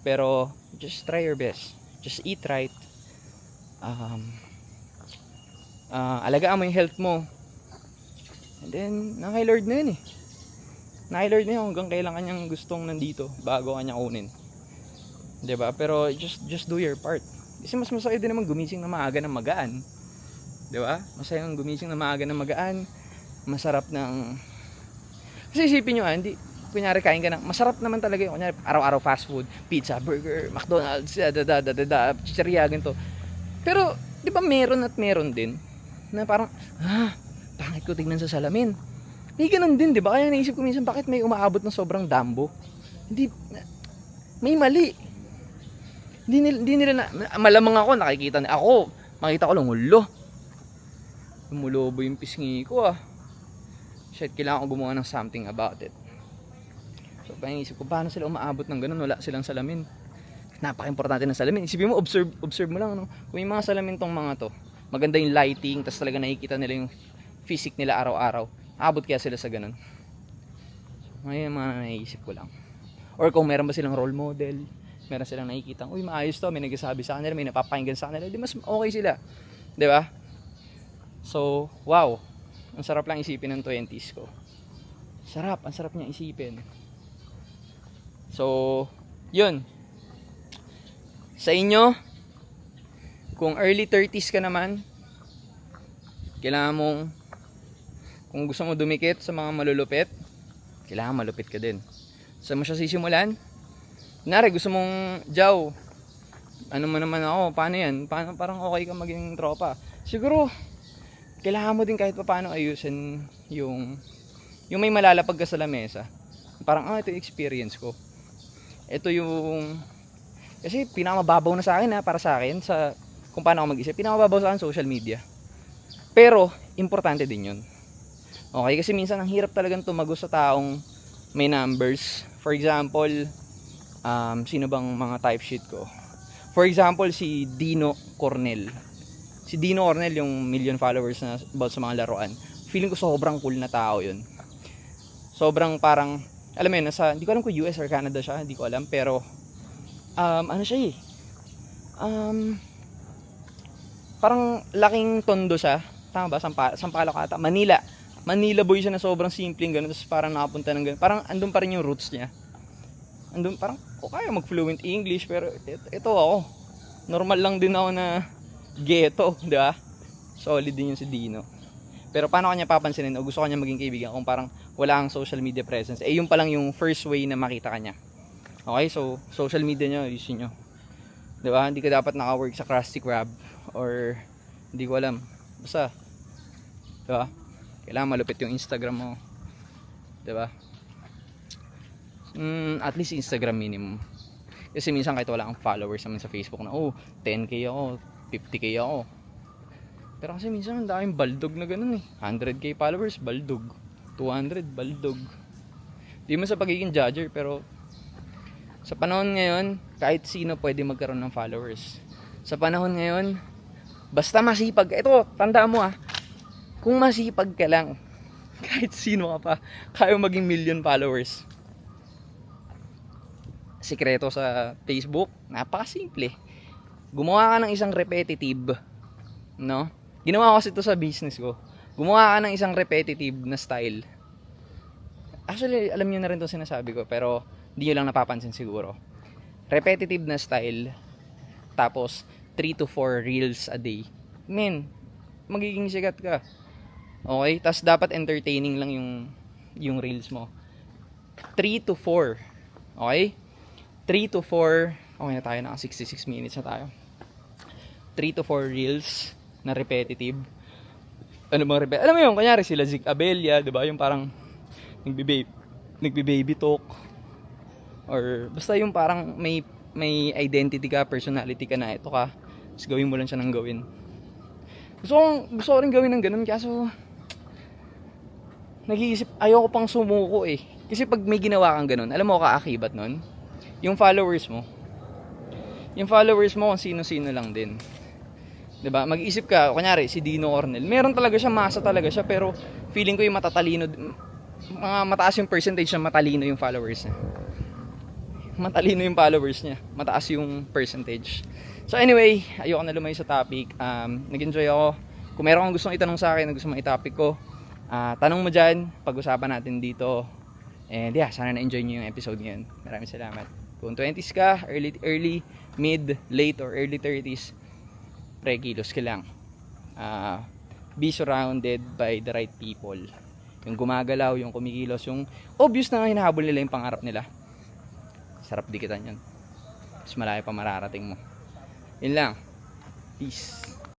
Pero, just try your best. Just eat right. Alagaan mo yung health mo. And then, na kay Lord na yun Na kay Lord na yun hanggang kailan kanyang gustong nandito bago kanya kunin. Diba? Pero, just do your part. Kasi mas masaya din naman gumising na maaga ng magaan. Diba? Masayang gumising na maaga ng magaan. Masarap ng... Kasi isipin nyo hindi... Kunyari kain ka ng... Masarap naman talaga yun. Kunyari araw-araw fast food. Pizza, burger, McDonald's, chicheria, ganito. Pero, di ba meron at meron din? Na parang, pangit ko tignan sa salamin. May ganun din, di ba? Kaya naisip ko minsan, bakit may umaabot ng sobrang dambo? Hindi... May mali. Hindi nila malamang ako, nakikita na ako. Makita ko lang, Tumulobo yung pisngi ko Shit, kailangan ko gumawa ng something about it. So, panisip ko, paano sila umaabot ng ganun? Wala silang salamin. Napaka-importante ng salamin. Isipin mo, observe mo lang, Kung yung mga salamin tong mga to, maganda yung lighting, tas talaga nakikita nila yung physique nila araw-araw. Abot kaya sila sa ganun. So, ngayon mga naisip ko lang. Or kung meron ba silang role model, meron silang nakikita, uy, maayos to, may nagsasabi sa kanila, may napapakinggan sa kanila, di mas okay sila. Di ba? So, wow. Ang sarap lang isipin ng 20s ko. Ang sarap niya isipin. So, yun. Sa inyo, kung early 30s ka naman, kailangan mong, kung gusto mo dumikit sa mga malulupit, kailangan malupit ka din. Saan mo siya sisimulan? Kunwari, gusto mong, ano mo naman ako, paano yan? Parang okay ka maging tropa. Siguro, kailangan mo din kahit paano ayusin yung may malalapag ka sa lamesa. Parang, ito yung experience ko. Ito yung, kasi pinakamababaw na sa akin para sa akin, kung paano ako mag-isip, pinakamababaw sa akin social media. Pero, importante din yun. Okay, kasi minsan ang hirap talagang tumago sa taong may numbers. For example, sino bang mga type sheet ko? For example, si Dino Cornel. Si Dino Cornel, yung million followers na about sa mga laruan. Feeling ko sobrang cool na tao yun. Sobrang parang, alam mo yun, hindi ko alam kung US or Canada siya, hindi ko alam. Pero, ano siya parang laking tondo siya. Tama ba? Sampaloc ata. Manila boy siya na sobrang simpleng ganun. Tapos parang nakapunta ng ganun. Parang andun pa rin yung roots niya. Andun parang, kaya mag-fluent English. Pero ito ako. Normal lang din ako na ghetto. Di ba? Solid din yung si Dino. Pero paano kanya papansinin o gusto kanya maging kaibigan kung parang wala ang social media presence? Eh, yun pa lang yung first way na makita kanya. Okay, so social media nyo, isin nyo. Diba? Hindi ka dapat naka-work sa Krusty Krab or hindi ko alam. Basta, diba? Kailangan malupit yung Instagram mo. Diba? At least Instagram minimum. Kasi minsan kahit wala kang followers naman sa Facebook na, 10k ako, 50k ako. Pero kasi minsan ang daming baldog na ganun eh. 100k followers, baldog. 200, baldog. Di mo sa pagiging judger, pero sa panahon ngayon, kahit sino pwede magkaroon ng followers. Sa panahon ngayon, basta masipag. Ito, tandaan mo kung masipag ka lang, kahit sino ka pa, kaya maging million followers. Sikreto sa Facebook, napakasimple. Gumawa ka ng isang repetitive, no? Ginawa ko kasi ito sa business ko. Gumawa ka ng isang repetitive na style. Actually, alam niyo na rin 'tong sinasabi ko, pero hindi niyo lang napapansin siguro. Repetitive na style, tapos 3 to 4 reels a day. Men, magiging sikat ka. Okay? Tapos dapat entertaining lang yung reels mo. 3 to 4. Okay? 3 to 4. Okay na tayo, naka 66 minutes na tayo. 3 to 4 reels na repetitive. Ano bang repetitive? Alam mo yun, kunyari sila Zig Abella, diba? Yung parang nagbe-baby talk. Or basta yung parang may identity ka, personality ka na ito ka. Tapos gawin mo lang siya ng gawin. Gusto ko rin gawin ng ganun, kaso nag-iisip, ayoko pang sumuko eh. Kasi pag may ginawa kang ganun, alam mo kaakibat nun? Yung followers mo kung sino-sino lang din. 'Di ba? Mag-isip ka, kunyari si Dino Cornel. Meron talaga siya, masa talaga siya, pero feeling ko yung matatalino, mga mataas yung percentage na matalino yung followers niya. Matalino yung followers niya, mataas yung percentage. So anyway, ayoko na lumayo sa topic. Nag-enjoy ako. Kung meron kang gustong itanong sa akin, na gusto mong i-topic ko, tanong mo dyan, pag-usapan natin dito. And yeah, sana na-enjoy nyo yung episode ngayon. Maraming salamat. Kung 20s ka, early, mid, late, or early 30s, kilos ka lang. Be surrounded by the right people. Yung gumagalaw, yung kumikilos, yung obvious na hinahabol nila yung pangarap nila. Sarap dikitan yun. Mas malaki pa mararating mo. Yun lang. Peace.